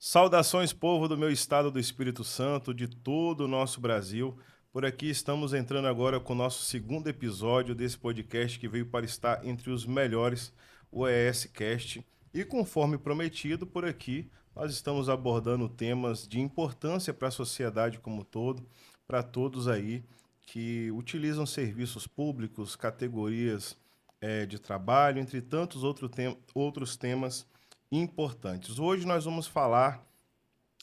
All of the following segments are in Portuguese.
Saudações, povo do meu estado do Espírito Santo, de todo o nosso Brasil. Por aqui estamos entrando agora com o nosso segundo episódio desse podcast que veio para estar entre os melhores, o ESCast. E conforme prometido, por aqui nós estamos abordando temas de importância para a sociedade como um todo, para todos aí que utilizam serviços públicos, categorias de trabalho, entre tantos outros temas importantes. Hoje nós vamos falar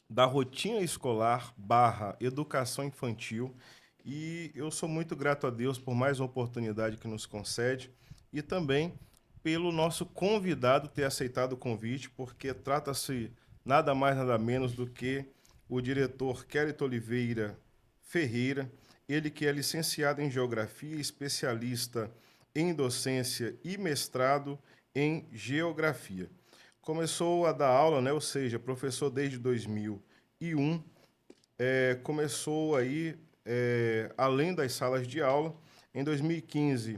da rotina escolar barra educação infantil e eu sou muito grato a Deus por mais uma oportunidade que nos concede e também pelo nosso convidado ter aceitado o convite, porque trata-se nada mais nada menos do que o diretor Kelito Oliveira Ferreira, ele que é licenciado em Geografia, especialista em docência e mestrado em Geografia. Começou a dar aula, né, ou seja, professor desde 2001, começou aí, além das salas de aula, em 2015,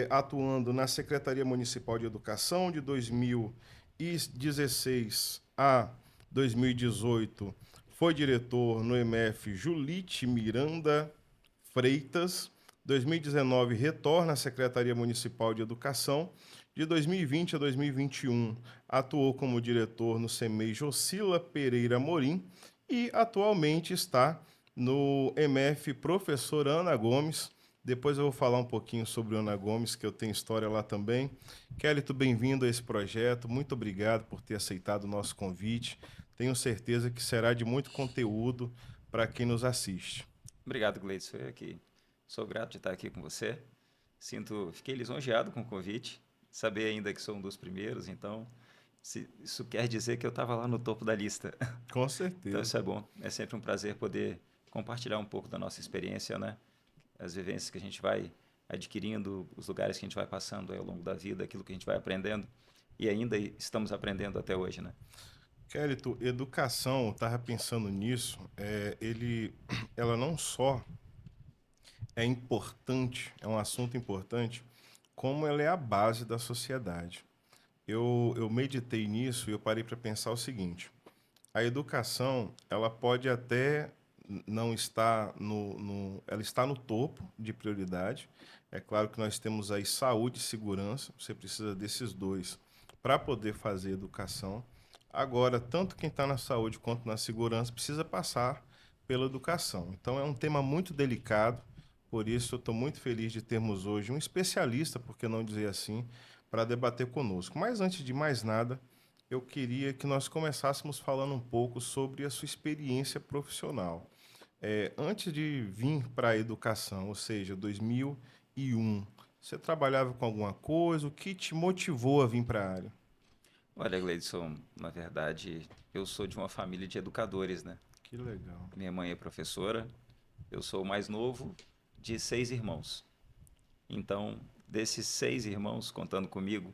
atuando na Secretaria Municipal de Educação, de 2016 a 2018, foi diretor no MF Julite Miranda Freitas. 2019 retorna à Secretaria Municipal de Educação. De 2020 a 2021 atuou como diretor no CEMEI Jocila Pereira Morim e atualmente está no MF Professor Ana Gomes. Depois eu vou falar um pouquinho sobre Ana Gomes, que eu tenho história lá também. Kelito, bem-vindo a esse projeto. Muito obrigado por ter aceitado o nosso convite. Tenho certeza que será de muito conteúdo para quem nos assiste. Obrigado, Gleison. Eu aqui sou grato de estar aqui com você. Fiquei lisonjeado com o convite, saber ainda que sou um dos primeiros, então isso quer dizer que eu estava lá no topo da lista. Com Então certeza. isso é bom. É sempre um prazer poder compartilhar um pouco da nossa experiência, né? As vivências que a gente vai adquirindo, os lugares que a gente vai passando ao longo da vida, aquilo que a gente vai aprendendo e ainda estamos aprendendo até hoje, né? Kelito, educação, eu estava pensando nisso, ela não só é importante, é um assunto importante, como ela é a base da sociedade. Eu meditei nisso e eu parei para pensar o seguinte: a educação, ela pode até não estar ela está no topo de prioridade. É claro que nós temos aí saúde e segurança, você precisa desses dois para poder fazer educação. Agora, tanto quem está na saúde quanto na segurança precisa passar pela educação. Então, é um tema muito delicado, por isso eu estou muito feliz de termos hoje um especialista, por que não dizer assim, para debater conosco. Mas antes de mais nada, eu queria que nós começássemos falando um pouco sobre a sua experiência profissional. Antes de vir para a educação, ou seja, 2001, você trabalhava com alguma coisa? O que te motivou a vir para a área? Olha, Gleidson, na verdade, eu sou de uma família de educadores, né? Que legal. Minha mãe é professora, eu sou o mais novo de 6 irmãos. Então, desses 6 irmãos, contando comigo,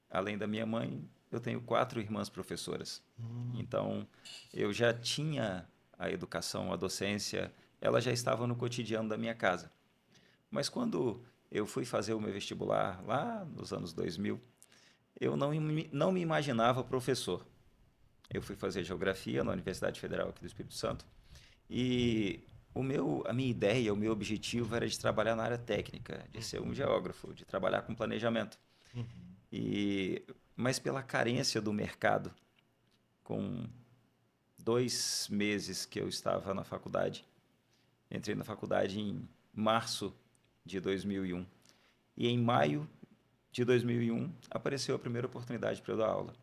além da minha mãe, eu tenho 4 irmãs professoras. Então, eu já tinha a educação, a docência, ela já estava no cotidiano da minha casa. Mas quando eu fui fazer o meu vestibular, lá nos anos 2000, eu não me imaginava professor. Eu fui fazer geografia na Universidade Federal aqui do Espírito Santo e a minha ideia, o meu objetivo era de trabalhar na área técnica, de ser um geógrafo, de trabalhar com planejamento. E, mas pela carência do mercado, com 2 meses que eu estava na faculdade, entrei na faculdade em março de 2001. E em maio de 2001 apareceu a primeira oportunidade para eu dar aula.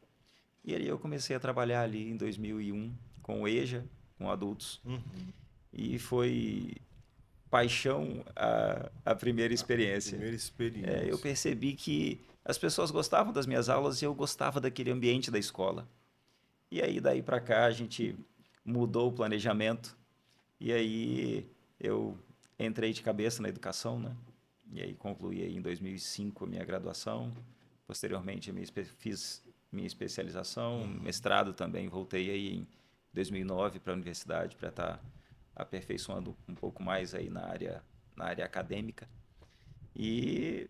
E aí eu comecei a trabalhar ali em 2001 com o EJA, com adultos. Uhum. E foi paixão a primeira A experiência. primeira Eu experiência. percebi que as pessoas gostavam das minhas aulas e eu gostava daquele ambiente da escola. E aí daí para cá a gente mudou o planejamento e aí eu entrei de cabeça na educação, né? E aí concluí aí em 2005 a minha graduação. Posteriormente fiz minha especialização, mestrado também. Voltei aí em 2009 para a universidade para estar aperfeiçoando um pouco mais aí na área acadêmica. E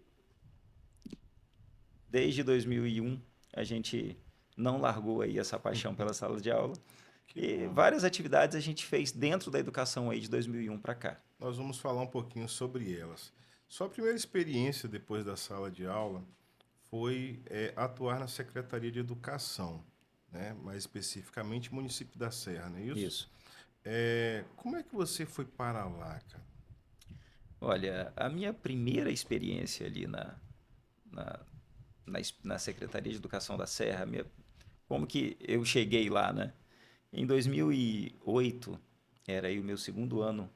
desde 2001 a gente não largou aí essa paixão pela sala de aula. Que E bom. várias atividades a gente fez dentro da educação aí de 2001 para cá. Nós vamos falar um pouquinho sobre elas. Sua primeira experiência depois da sala de aula foi atuar na Secretaria de Educação, né? Mais especificamente município da Serra, não é isso? Isso. Como é que você foi para lá, cara? Olha, a minha primeira experiência ali na, na Secretaria de Educação da Serra, como que eu cheguei lá, né? Em 2008, era aí o meu segundo ano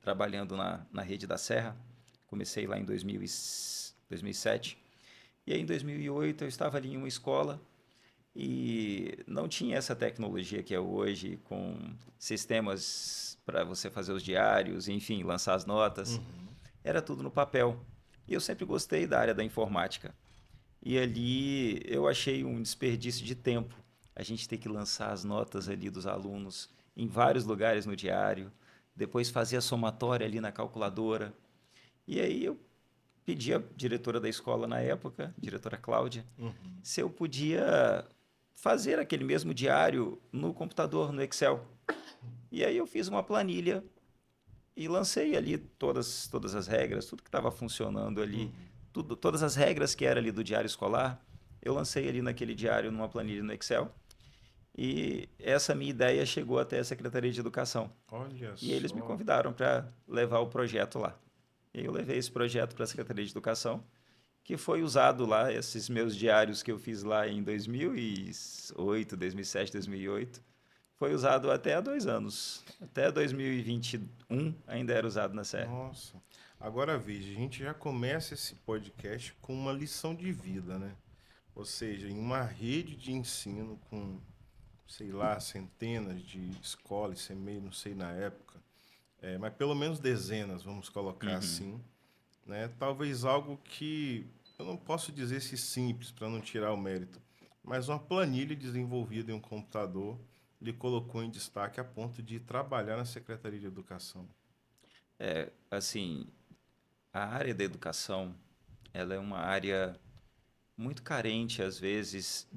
trabalhando na rede da Serra. Comecei lá em 2007. E aí, em 2008, eu estava ali em uma escola e não tinha essa tecnologia que é hoje, com sistemas para você fazer os diários, enfim, lançar as notas. Era tudo no papel. E eu sempre gostei da área da informática. E ali eu achei um desperdício de tempo. A gente ter que lançar as notas ali dos alunos em vários lugares no diário, depois fazer a somatória ali na calculadora. E aí eu pedi à diretora da escola na época, diretora Cláudia, se eu podia fazer aquele mesmo diário no computador, no Excel. E aí eu fiz uma planilha e lancei ali todas as regras, tudo que estava funcionando ali, todas as regras que era ali do diário escolar, eu lancei ali naquele diário numa planilha no Excel. E essa minha ideia chegou até a Secretaria de Educação. Olha E eles me só. convidaram para levar o projeto lá. E eu levei esse projeto para a Secretaria de Educação, que foi usado lá, esses meus diários que eu fiz lá em 2008, 2007, 2008, foi usado até há 2 anos. Até 2021 ainda era usado na Serra. Nossa. Agora veja, a gente já começa esse podcast com uma lição de vida, né? Ou seja, em uma rede de ensino com, sei lá, centenas de escolas, CMEI, não sei na época, mas pelo menos dezenas, vamos colocar Uhum. assim, né? Talvez algo que eu não posso dizer se simples para não tirar o mérito, mas uma planilha desenvolvida em um computador lhe colocou em destaque a ponto de trabalhar na Secretaria de Educação. Assim, a área da educação, ela é uma área muito carente, às vezes,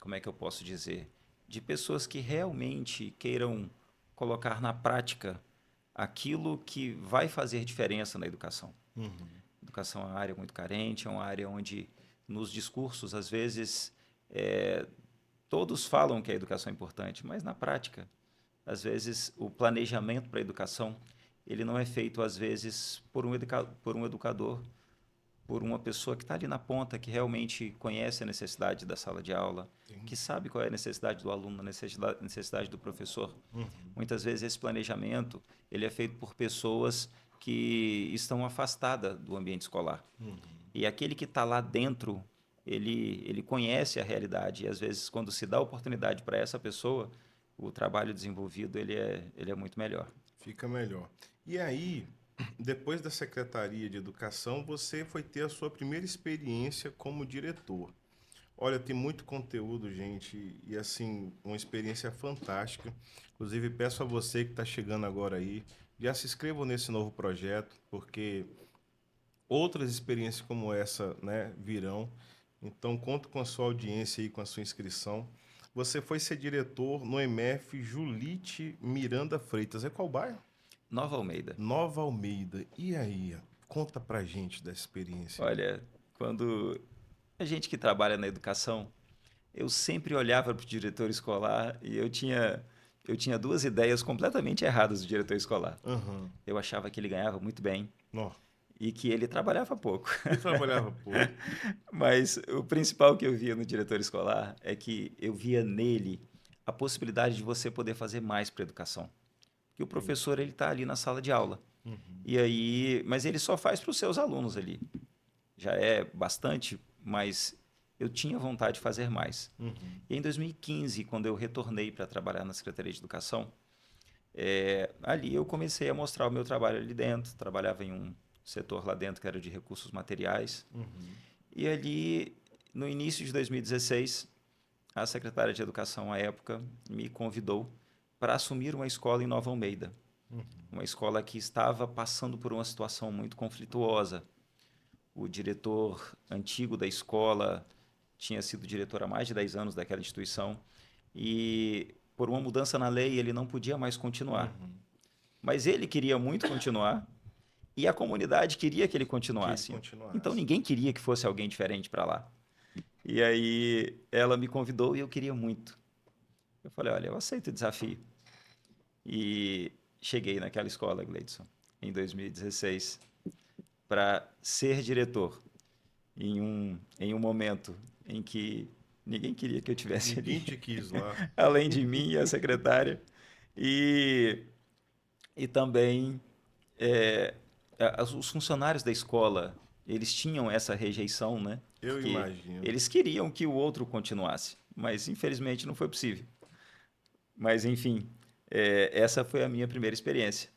como é que eu posso dizer? De pessoas que realmente queiram colocar na prática aquilo que vai fazer diferença na educação. Educação é uma área muito carente, é uma área onde, nos discursos, às vezes, é, todos falam que a educação é importante, mas na prática, às vezes, o planejamento para a educação, ele não é feito, às vezes, por um educador, por uma pessoa que está ali na ponta, que realmente conhece a necessidade da sala de aula, que Entendi. sabe qual é a necessidade do aluno, a necessidade do professor. Muitas vezes esse planejamento ele é feito por pessoas que estão afastadas do ambiente escolar. E aquele que está lá dentro, ele conhece a realidade e às vezes quando se dá oportunidade para essa pessoa, o trabalho desenvolvido ele é muito melhor. Fica melhor. E aí, depois da Secretaria de Educação, você foi ter a sua primeira experiência como diretor. Olha, tem muito conteúdo, gente, e assim, uma experiência fantástica. Inclusive, peço a você que está chegando agora aí, já se inscreva nesse novo projeto, porque outras experiências como essa, né, virão. Então, conto com a sua audiência e com a sua inscrição. Você foi ser diretor no MF Julite Miranda Freitas. É qual bairro? Nova Almeida. Nova Almeida. E aí? Conta pra gente da experiência ali. Olha, quando a gente que trabalha na educação, eu sempre olhava para o diretor escolar e eu tinha duas ideias completamente erradas do diretor escolar. Aham. Eu achava que ele ganhava muito bem Nó. e que ele trabalhava pouco. E trabalhava pouco. Mas o principal que eu via no diretor escolar é que eu via nele a possibilidade de você poder fazer mais para a educação. Que o Entendi. professor ele está ali na sala de aula. E aí, mas ele só faz para os seus alunos ali. Já é bastante, mas eu tinha vontade de fazer mais. E em 2015, quando eu retornei para trabalhar na Secretaria de Educação, ali eu comecei a mostrar o meu trabalho ali dentro. Trabalhava em um setor lá dentro que era de recursos materiais. E ali, no início de 2016, a secretária de Educação à época me convidou para assumir uma escola em Nova Almeida. Uma escola que estava passando por uma situação muito conflituosa. O diretor antigo da escola tinha sido diretor há mais de 10 anos daquela instituição e por uma mudança na lei ele não podia mais continuar. Mas ele queria muito continuar e a comunidade queria que ele Que ele continuasse. Então continuasse. ninguém queria que fosse alguém diferente para lá. E aí ela me convidou e eu queria muito. Eu falei, olha, eu aceito o desafio. E cheguei naquela escola, Gleidson, em 2016, para ser diretor em um momento em que ninguém queria que eu tivesse Ninguém ali, te quis lá. além de mim e a secretária. E, e também os funcionários da escola, eles tinham essa rejeição, né? Eu Porque imagino. eles queriam que o outro continuasse, mas infelizmente não foi possível. Mas enfim, essa foi a minha primeira experiência.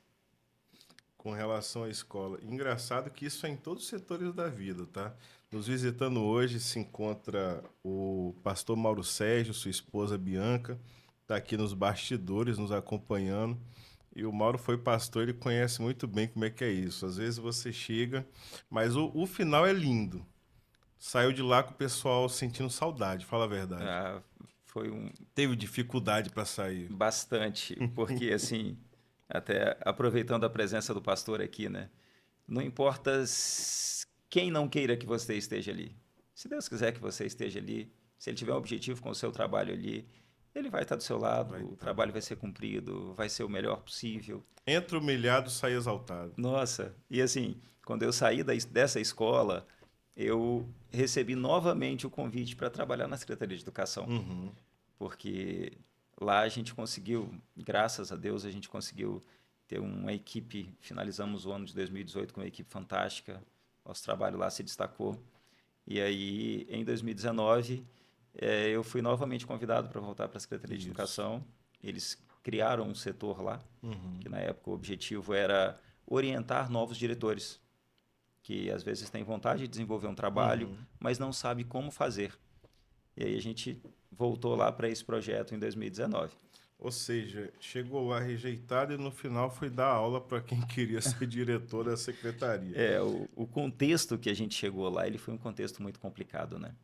Com relação à escola. Engraçado que isso é em todos os setores da vida, tá? Nos visitando hoje se encontra o pastor Mauro Sérgio, sua esposa Bianca, está aqui nos bastidores nos acompanhando. E o Mauro foi pastor, ele conhece muito bem como é que é isso. Às vezes você chega, mas o final é lindo. Saiu de lá com o pessoal sentindo saudade, fala a verdade. Ah, foi um Teve dificuldade para sair. bastante, porque assim, até aproveitando a presença do pastor aqui, né? Não importa quem não queira que você esteja ali. Se Deus quiser que você esteja ali, se ele tiver um objetivo com o seu trabalho ali, ele vai estar do seu Vai lado, o estar. trabalho vai ser cumprido, vai ser o melhor possível. Entra humilhado, sai exaltado. Nossa, e assim, quando eu saí dessa escola, eu recebi novamente o convite para trabalhar na Secretaria de Educação, Uhum. porque lá a gente conseguiu, graças a Deus, a gente conseguiu ter uma equipe. Finalizamos o ano de 2018 com uma equipe fantástica. Nosso trabalho lá se destacou. E aí, em 2019, eu fui novamente convidado para voltar para a Secretaria de Isso. Educação. Eles criaram um setor lá, Uhum. que na época o objetivo era orientar novos diretores, que às vezes têm vontade de desenvolver um trabalho, Uhum. mas não sabe como fazer. E aí a gente voltou lá para esse projeto em 2019. Ou seja, chegou lá rejeitado e no final foi dar aula para quem queria ser diretor da secretaria. O contexto que a gente chegou lá, ele foi um contexto muito complicado, né?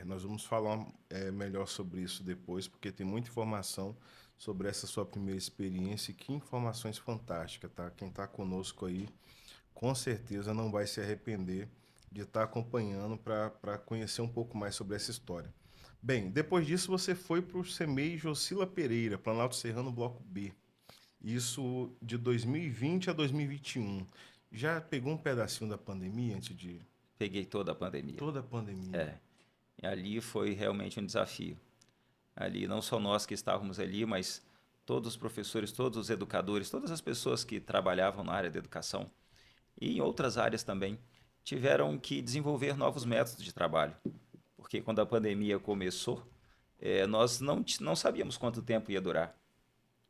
Nós vamos falar melhor sobre isso depois, porque tem muita informação sobre essa sua primeira experiência e que informações fantásticas, tá? Quem está conosco aí, com certeza não vai se arrepender de estar acompanhando para conhecer um pouco mais sobre essa história. Bem, depois disso você foi para o CEMEI Josila Pereira, Planalto Serrano, Bloco B. Isso de 2020 a 2021. Já pegou um pedacinho da pandemia antes de Peguei toda a pandemia. toda a pandemia? É, e ali foi realmente um desafio. Ali, não só nós que estávamos ali, mas todos os professores, todos os educadores, todas as pessoas que trabalhavam na área da educação e em outras áreas também, tiveram que desenvolver novos métodos de trabalho. Porque quando a pandemia começou, nós não sabíamos quanto tempo ia durar.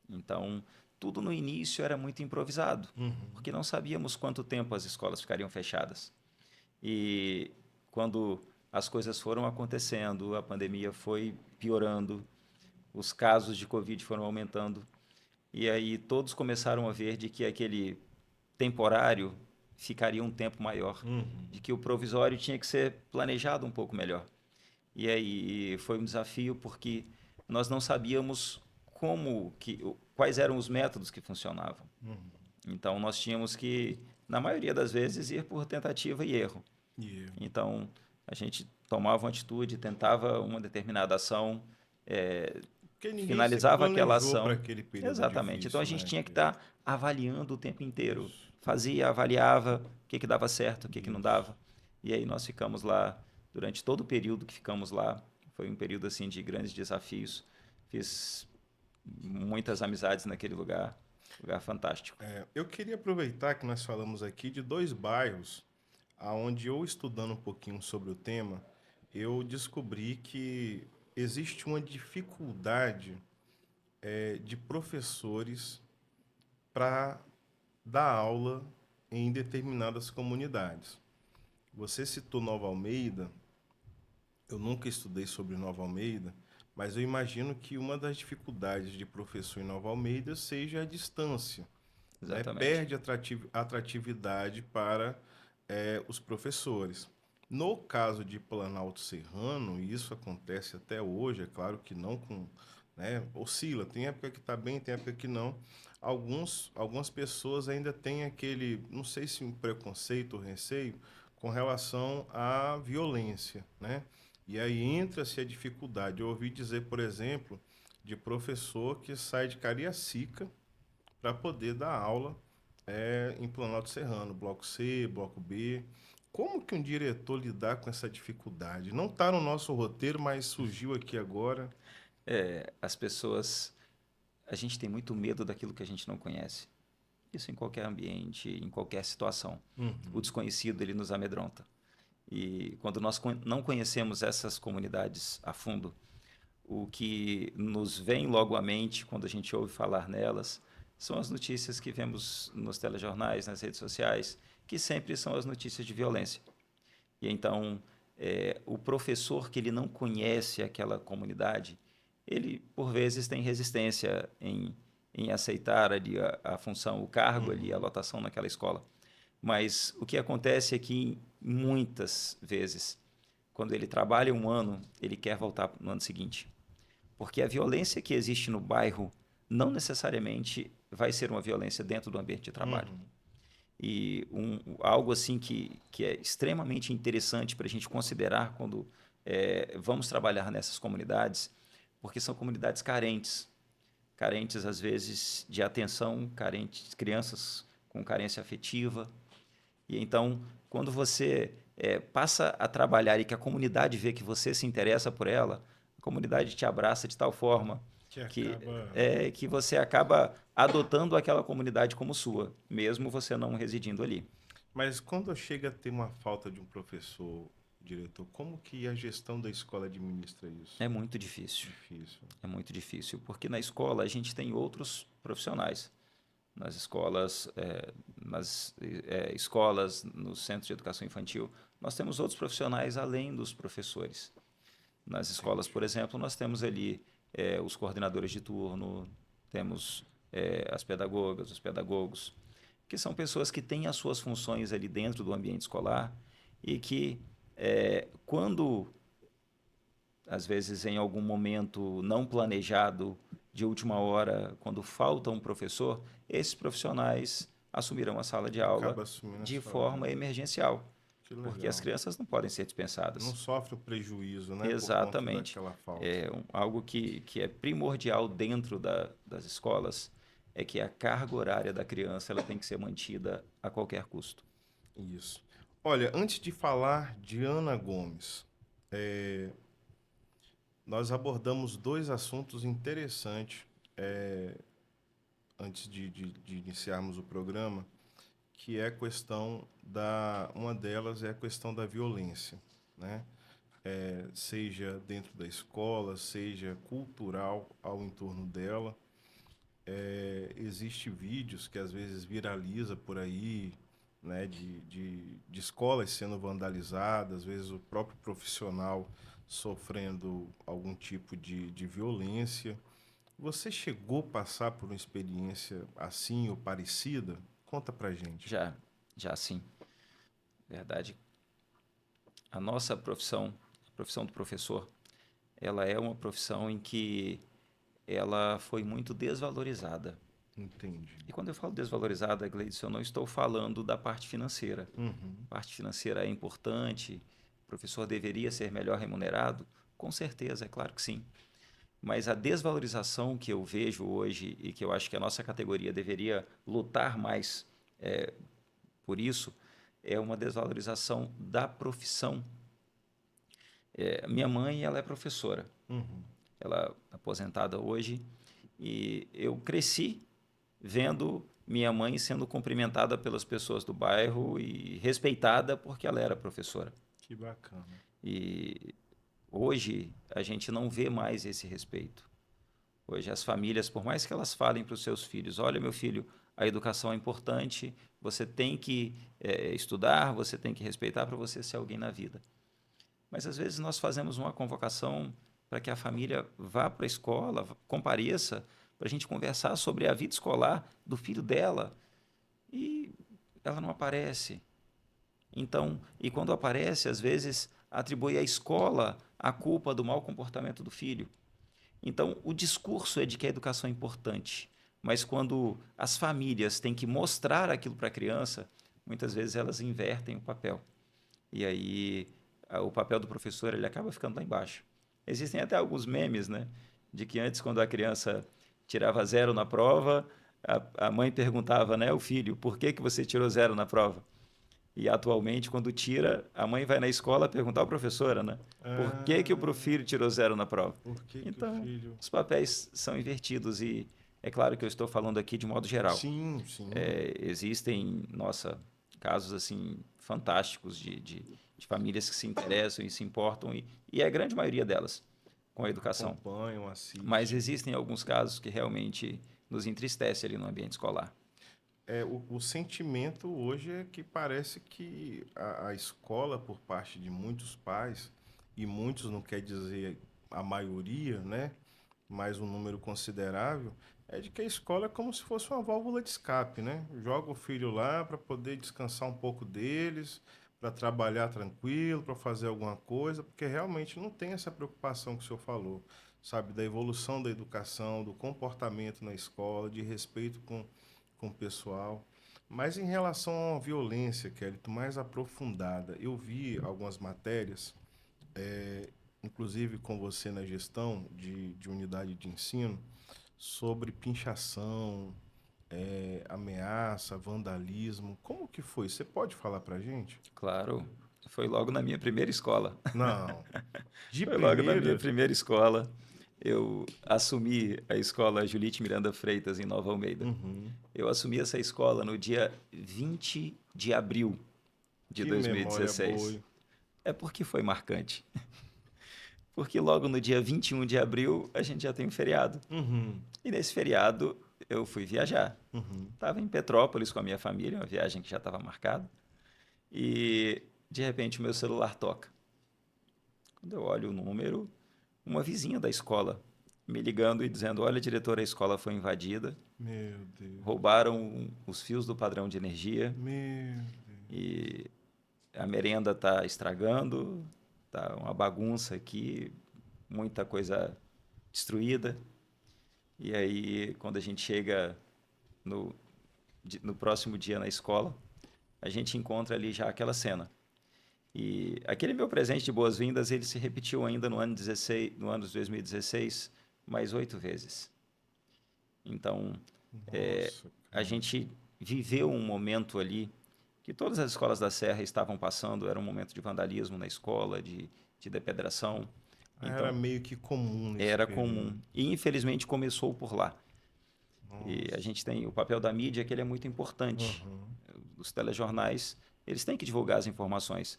Então, tudo no início era muito improvisado, Uhum. porque não sabíamos quanto tempo as escolas ficariam fechadas. E quando as coisas foram acontecendo, a pandemia foi piorando, os casos de Covid foram aumentando, e aí todos começaram a ver de que aquele temporário ficaria um tempo maior, Uhum. de que o provisório tinha que ser planejado um pouco melhor. E aí foi um desafio porque nós não sabíamos quais eram os métodos que funcionavam. Uhum. Então nós tínhamos que, na maioria das vezes, ir por tentativa e erro. Yeah. Então a gente tomava uma atitude, tentava uma determinada ação, Porque ninguém se finalizava aquela planejou para ação. aquele período Exatamente. Então a difícil, gente né? tinha que estar avaliando o tempo inteiro. Isso, Fazia, avaliava o que dava certo, o que não isso. dava. E aí nós ficamos lá durante todo o período que ficamos lá. Foi um período assim de grandes desafios. Fiz muitas amizades naquele lugar, lugar fantástico. Eu queria aproveitar que nós falamos aqui de dois bairros, aonde eu estudando um pouquinho sobre o tema, eu descobri que existe uma dificuldade de professores para dar aula em determinadas comunidades. Você citou Nova Almeida, eu nunca estudei sobre Nova Almeida, mas eu imagino que uma das dificuldades de professor em Nova Almeida seja a distância, né? Exatamente. Perde atratividade para os professores. No caso de Planalto Serrano, e isso acontece até hoje, é claro que não com, né, oscila, tem época que está bem, tem época que não. Algumas pessoas ainda têm aquele, não sei se um preconceito ou receio com relação à violência, né? E aí entra-se a dificuldade. Eu ouvi dizer, por exemplo, de professor que sai de Cariacica para poder dar aula em Planalto Serrano, bloco C, bloco B. Como que um diretor lidar com essa dificuldade? Não está no nosso roteiro, mas surgiu aqui agora. As pessoas, a gente tem muito medo daquilo que a gente não conhece. Isso em qualquer ambiente, em qualquer situação. O Uhum. desconhecido, ele nos amedronta. E quando nós não conhecemos essas comunidades a fundo, o que nos vem logo à mente quando a gente ouve falar nelas são as notícias que vemos nos telejornais, nas redes sociais, que sempre são as notícias de violência. E então, o professor que ele não conhece aquela comunidade, ele, por vezes, tem resistência em aceitar ali a função, o cargo ali, a Uhum. lotação naquela escola. Mas o que acontece é que, muitas vezes, quando ele trabalha um ano, ele quer voltar no ano seguinte. Porque a violência que existe no bairro não necessariamente vai ser uma violência dentro do ambiente de trabalho. Uhum. E algo assim que é extremamente interessante para a gente considerar quando vamos trabalhar nessas comunidades, porque são comunidades carentes, carentes às vezes de atenção, carentes, crianças com carência afetiva. E então, quando você passa a trabalhar e que a comunidade vê que você se interessa por ela, a comunidade te abraça de tal forma Que que, acaba. que você acaba adotando aquela comunidade como sua, mesmo você não residindo ali. Mas quando chega a ter uma falta de um professor, diretor, como que a gestão da escola administra isso? É muito difícil, Difícil. é muito difícil, porque na escola a gente tem outros profissionais. Nas escolas, escolas, no centro de educação infantil, nós temos outros profissionais além dos professores. Nas escolas, Entendi. por exemplo, nós temos ali os coordenadores de turno, temos as pedagogas, os pedagogos, que são pessoas que têm as suas funções ali dentro do ambiente escolar e que, quando, às vezes, em algum momento não planejado, de última hora, quando falta um professor, esses profissionais assumirão a sala de aula Acaba assumindo a de sala de forma aula. emergencial, Que porque as legal. crianças não podem ser Não dispensadas. sofre o prejuízo, né, por conta Exatamente. daquela falta. É algo que é primordial dentro das escolas é que a carga horária da criança ela tem que ser mantida a qualquer custo. Isso. Olha, antes de falar de Ana Gomes, é, nós abordamos dois assuntos interessantes antes de iniciarmos o programa, que é a questão da. Uma delas é a questão da violência, né? Seja dentro da escola, seja cultural ao entorno dela. Existe vídeos que às vezes viraliza por aí, né, de escolas sendo vandalizadas, às vezes o próprio profissional sofrendo algum tipo de violência. Você chegou a passar por uma experiência assim ou parecida? Conta pra gente. Já, já sim, verdade. A nossa profissão, a profissão do professor, ela é uma profissão em que ela foi muito desvalorizada. Entendi. E quando eu falo desvalorizada, Gleidson, eu não estou falando da parte financeira. Uhum. A parte financeira é importante, o professor deveria ser melhor remunerado? Com certeza, é claro que sim. Mas a desvalorização que eu vejo hoje e que eu acho que a nossa categoria deveria lutar mais por isso, é uma desvalorização da profissão. Minha mãe, ela é professora, Uhum. ela é aposentada hoje, e eu cresci vendo minha mãe sendo cumprimentada pelas pessoas do bairro e respeitada porque ela era professora. Que bacana. E hoje a gente não vê mais esse respeito. Hoje as famílias, por mais que elas falem para os seus filhos, olha meu filho, a educação é importante, você tem que estudar, você tem que respeitar para você ser alguém na vida. Mas às vezes nós fazemos uma convocação para que a família vá para a escola, compareça, para a gente conversar sobre a vida escolar do filho dela e ela não aparece. Então, e quando aparece, às vezes atribui à escola a culpa do mau comportamento do filho. Então, o discurso é de que a educação é importante, mas quando as famílias têm que mostrar aquilo para a criança, muitas vezes elas invertem o papel. E aí o papel do professor ele acaba ficando lá embaixo. Existem até alguns memes, né, de que antes quando a criança tirava zero na prova, a mãe perguntava, né, o filho, por que que você tirou zero na prova? E atualmente, quando tira, a mãe vai na escola perguntar à professora, né? Por que que o Ah, filho tirou zero na prova? por que que o Então, filho... os papéis são invertidos e é claro que eu estou falando aqui de modo geral. Sim, sim. Existem, nossa, casos assim fantásticos de famílias que se interessam e se importam e é a grande maioria delas com a educação. Acompanham, Mas assistem. existem alguns casos que realmente nos entristece ali no ambiente escolar. O sentimento hoje é que parece que a escola, por parte de muitos pais, e muitos não quer dizer a maioria, né? Mas um número considerável, é de que a escola é como se fosse uma válvula de escape, né? Joga o filho lá para poder descansar um pouco deles, para trabalhar tranquilo, para fazer alguma coisa, porque realmente não tem essa preocupação que o senhor falou, sabe? Da evolução da educação, do comportamento na escola, de respeito com o pessoal. Mas em relação à violência, Kelly, mais aprofundada, eu vi algumas matérias, inclusive com você na gestão de unidade de ensino, sobre pinchação, ameaça, vandalismo. Como que foi? Você pode falar pra gente? Claro, foi logo na minha primeira escola. Não. De Foi logo na minha primeira? primeira escola. Eu assumi a escola Julite Miranda Freitas, em Nova Almeida. Uhum. Eu assumi essa escola no dia 20 de abril de Que memória boa, 2016. hein? É porque foi marcante. Porque logo no dia 21 de abril a gente já tem um feriado. Uhum. E nesse feriado eu fui viajar. Uhum. Estava em Petrópolis com a minha família, uma viagem que já estava marcada. E de repente o meu celular toca. Quando eu olho o número, uma vizinha da escola me ligando e dizendo: Olha, diretora, a escola foi invadida, Meu Deus. roubaram os fios do padrão de energia Meu Deus. e a merenda está estragando, tá uma bagunça aqui, muita coisa destruída. E aí, quando a gente chega no, no próximo dia na escola, a gente encontra ali já aquela cena. E aquele meu presente de boas-vindas, ele se repetiu ainda no ano 16, no ano de 2016, mais 8 vezes. Então, Nossa, a cara. gente viveu um momento ali que todas as escolas da Serra estavam passando, era um momento de vandalismo na escola, de depredação. Era Então, meio que comum nesse era comum. período. E, infelizmente, começou por lá. E a Nossa. gente tem o papel da mídia, que ele é muito importante. Uhum. Os telejornais, eles têm que divulgar as informações.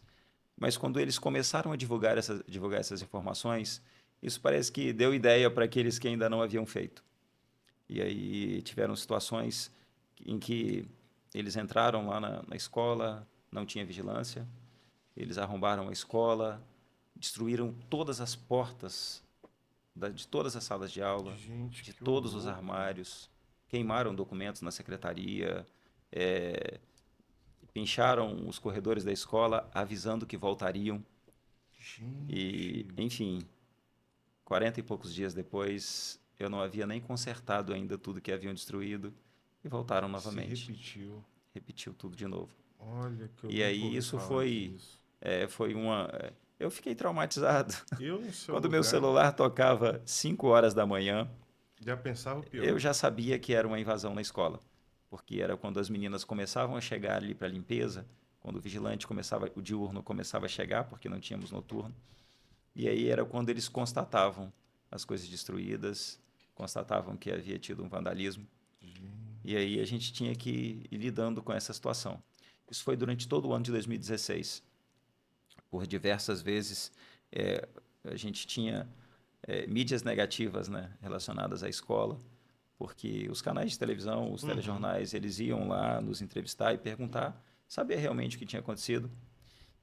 Mas quando eles começaram a divulgar essas informações, isso parece que deu ideia para aqueles que ainda não haviam feito. E aí tiveram situações em que eles entraram lá na escola, não tinha vigilância, eles arrombaram a escola, destruíram todas as portas de todas as salas de aula, Gente, de que todos os horror, cara. armários, queimaram documentos na secretaria, é, pincharam os corredores da escola avisando que voltariam. E, Gente, enfim, 40 e poucos dias depois, eu não havia nem consertado ainda tudo que haviam destruído e voltaram se novamente. repetiu. Repetiu tudo de novo. Olha que eu E nunca aí ouvi isso falar foi, disso. foi uma. Eu fiquei traumatizado. Eu, no seu Quando meu lugar, celular tocava 5 horas da manhã, já pensava o eu pior. já sabia que era uma invasão na escola, porque era quando as meninas começavam a chegar ali para a limpeza, quando o vigilante começava, o diurno começava a chegar, porque não tínhamos noturno. E aí era quando eles constatavam as coisas destruídas, constatavam que havia tido um vandalismo. E aí a Gente. gente tinha que ir lidando com essa situação. Isso foi durante todo o ano de 2016. Por diversas vezes, eh, a gente tinha mídias negativas, né, relacionadas à escola, porque os canais de televisão, os Uhum. telejornais, eles iam lá nos entrevistar e perguntar, saber realmente o que tinha acontecido.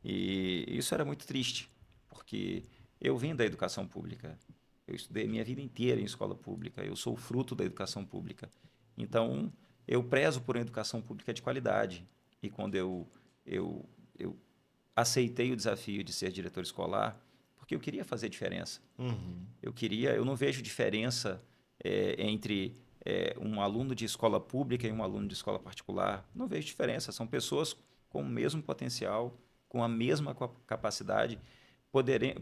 E isso era muito triste, porque eu vim da educação pública. Eu estudei minha vida inteira em escola pública. Eu sou fruto da educação pública. Então, eu prezo por uma educação pública de qualidade. E quando eu aceitei o desafio de ser diretor escolar porque eu queria fazer diferença. Eu não vejo diferença entre um aluno de escola pública e um aluno de escola particular. Não vejo diferença. São pessoas com o mesmo potencial, com a mesma capacidade,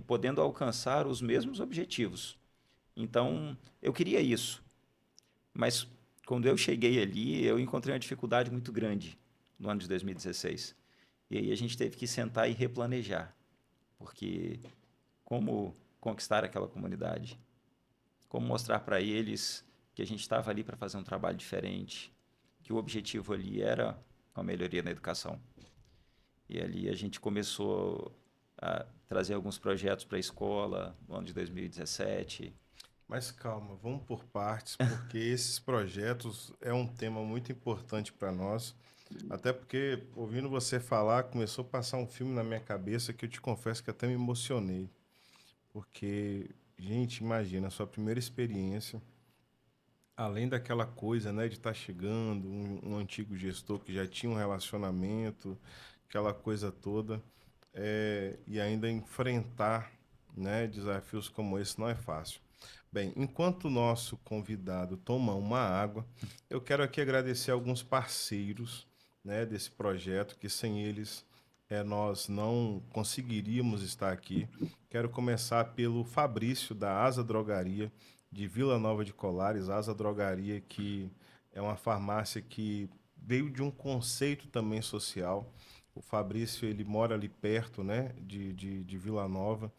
podendo alcançar os mesmos objetivos. Então, eu queria isso. Mas quando eu cheguei ali, eu encontrei uma dificuldade muito grande no ano de 2016. E aí a gente teve que sentar e replanejar, porque como conquistar aquela comunidade, como mostrar para eles que a gente estava ali para fazer um trabalho diferente, que o objetivo ali era a melhoria na educação. E ali a gente começou a trazer alguns projetos para a escola no ano de 2017. Mas calma, vamos por partes, porque esses projetos é um tema muito importante para nós. Até porque, ouvindo você falar, começou a passar um filme na minha cabeça que eu te confesso que até me emocionei. Porque, gente, imagina a sua primeira experiência, além daquela coisa, né, de estar chegando, um antigo gestor que já tinha um relacionamento, aquela coisa toda, e ainda enfrentar, né, desafios como esse não é fácil. Bem, enquanto o nosso convidado toma uma água, eu quero aqui agradecer alguns parceiros, né, desse projeto, que sem eles nós não conseguiríamos estar aqui. Quero começar pelo Fabrício, da Asa Drogaria, de Vila Nova de Colares. Asa Drogaria, que é uma farmácia que veio de um conceito também social. O Fabrício, ele mora ali perto, né, de Vila Nova,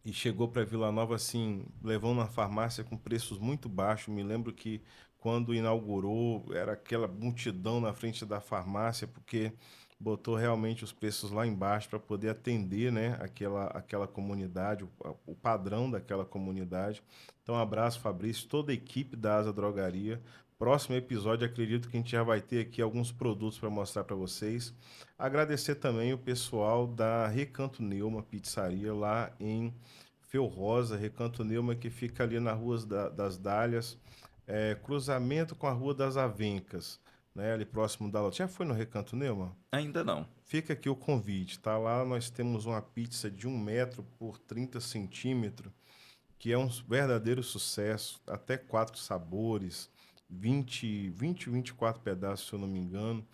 e chegou para Vila Nova assim, levando uma farmácia com preços muito baixos. Me lembro que quando inaugurou, era aquela multidão na frente da farmácia, porque botou realmente os preços lá embaixo para poder atender, né, aquela comunidade, o padrão daquela comunidade. Então, um abraço, Fabrício, toda a equipe da Asa Drogaria. Próximo episódio, acredito que a gente já vai ter aqui alguns produtos para mostrar para vocês. Agradecer também o pessoal da Recanto Neuma Pizzaria, lá em Feu Rosa, Recanto Neuma, que fica ali na Rua das Dálias, cruzamento com a Rua das Avencas, né, ali próximo da loja. Já foi no Recanto Neuma? Ainda não. Fica aqui o convite, tá? Lá nós temos uma pizza de 1 metro por 30 centímetros, que é um verdadeiro sucesso, até 4 sabores, 24 pedaços, se eu não me engano.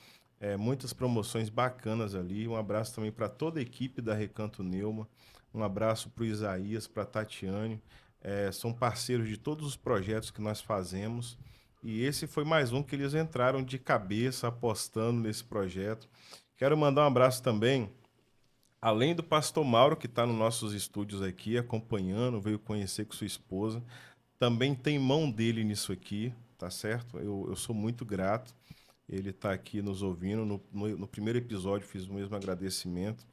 Muitas promoções bacanas ali. Um abraço também para toda a equipe da Recanto Neuma. Um abraço para o Isaías, para a Tatiane. São parceiros de todos os projetos que nós fazemos. E esse foi mais um que eles entraram de cabeça apostando nesse projeto. Quero mandar um abraço também, além do pastor Mauro, que está nos nossos estúdios aqui, acompanhando, veio conhecer com sua esposa. Também tem mão dele nisso aqui, tá certo? Eu sou muito grato. Ele está aqui nos ouvindo. No primeiro episódio fiz o mesmo agradecimento.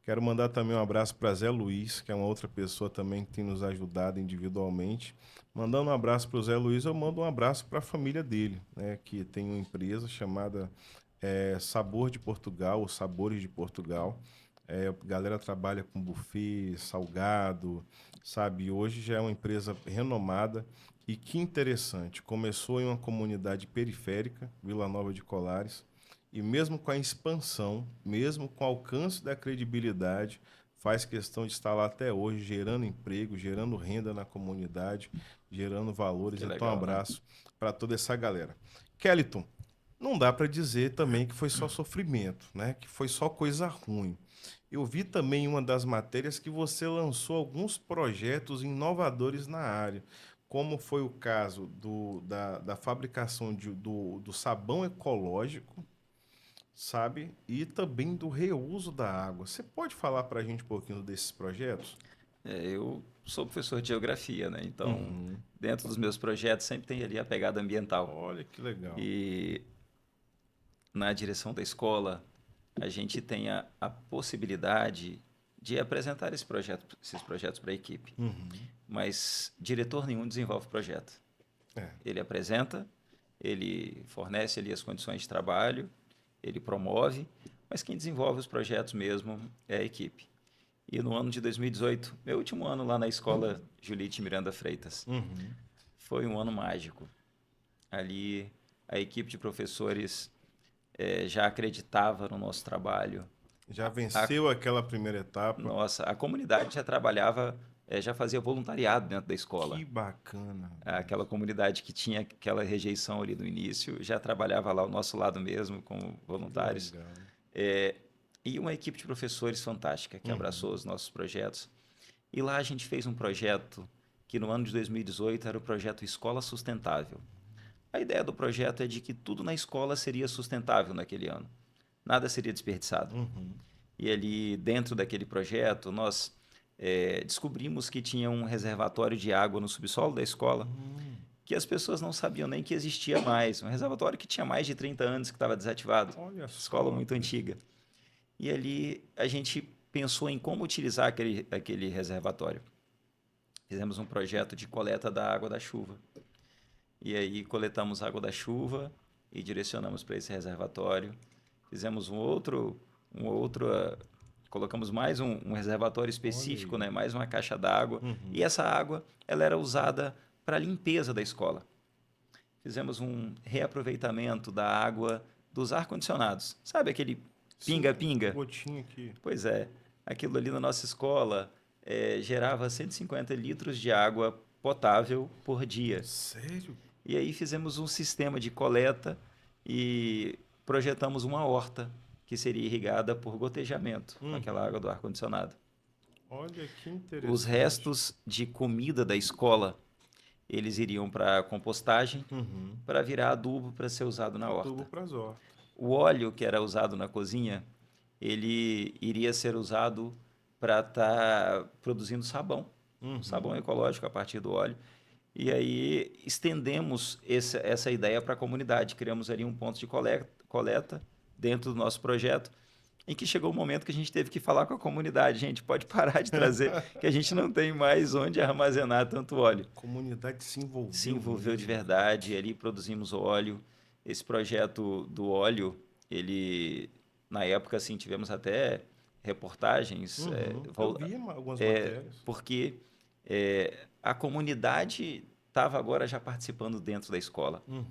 Quero mandar também um abraço para Zé Luiz, que é uma outra pessoa também que tem nos ajudado individualmente. Mandando um abraço para o Zé Luiz, eu mando um abraço para a família dele, né, que tem uma empresa chamada Sabor de Portugal, ou Sabores de Portugal. A galera trabalha com buffet, salgado, sabe? Hoje já é uma empresa renomada. E que interessante, começou em uma comunidade periférica, Vila Nova de Colares, e mesmo com a expansão, mesmo com o alcance da credibilidade, faz questão de estar lá até hoje, gerando emprego, gerando renda na comunidade, gerando valores. Que Então, um legal, né? abraço para toda essa galera. Kellyton, não dá para dizer também que foi só sofrimento, né? Que foi só coisa ruim. Eu vi também em uma das matérias que você lançou alguns projetos inovadores na área, como foi o caso da fabricação do sabão ecológico, sabe? E também do reuso da água. Você pode falar para a gente um pouquinho desses projetos? Eu sou professor de geografia, né? Então, Uhum. dentro dos meus projetos sempre tem ali a pegada ambiental. Olha que legal. E na direção da escola, a gente tem a possibilidade de apresentar esses projetos para a equipe. Uhum. Mas diretor nenhum desenvolve projeto. É. Ele apresenta, ele fornece ali as condições de trabalho, ele promove, mas quem desenvolve os projetos mesmo é a equipe. E no ano de 2018, meu último ano lá na escola Julite Miranda Freitas, Uhum. foi um ano mágico. Ali a equipe de professores já acreditava no nosso trabalho, Já A, venceu aquela primeira etapa. nossa, a comunidade já trabalhava, já fazia voluntariado dentro da escola. Que bacana, rapaz. Aquela comunidade que tinha aquela rejeição ali no início, já trabalhava lá ao nosso lado mesmo, com Que voluntários. legal. É, e uma equipe de professores fantástica que abraçou Uhum. os nossos projetos. E lá a gente fez um projeto que no ano de 2018 era o projeto Escola Sustentável. A ideia do projeto é de que tudo na escola seria sustentável naquele ano. Nada seria desperdiçado. Uhum. E ali dentro daquele projeto nós descobrimos que tinha um reservatório de água no subsolo da escola Hum. que as pessoas não sabiam nem que existia mais. Um reservatório que tinha mais de 30 anos que estava desativado. Olha Escola só, muito cara. antiga. E ali a gente pensou em como utilizar aquele reservatório. Fizemos um projeto de coleta da água da chuva. E aí coletamos água da chuva e direcionamos para esse reservatório. Fizemos colocamos mais um reservatório Olha específico, aí. né? Mais uma caixa d'água. E Uhum. essa água, ela era usada para a limpeza da escola. Fizemos um reaproveitamento da água dos ar-condicionados. Sabe aquele Sim, pinga-pinga? gotinha aqui. Pois é, aquilo ali na nossa escola gerava 150 litros de água potável por dia. Sério? E aí fizemos um sistema de coleta e projetamos uma horta que seria irrigada por gotejamento com aquela Uhum. água do ar-condicionado. Olha que Os interessante. restos de comida da escola, eles iriam para compostagem Uhum. para virar adubo para ser usado na Adubo horta. para as hortas. O óleo que era usado na cozinha, ele iria ser usado para estar produzindo sabão, um sabão Uhum. ecológico a partir do óleo. E aí estendemos essa ideia para a comunidade. Criamos ali um ponto de coleta dentro do nosso projeto, em que chegou o momento que a gente teve que falar com a comunidade. Gente, pode parar de trazer, que a gente não tem mais onde armazenar tanto óleo. A comunidade se Se envolveu envolveu de mesmo, cara. verdade, e ali produzimos óleo. Esse projeto do óleo, ele, na época, assim, tivemos até reportagens, Uhum. Eu vi algumas matérias. porque a comunidade estava agora já participando dentro da escola. Uhum.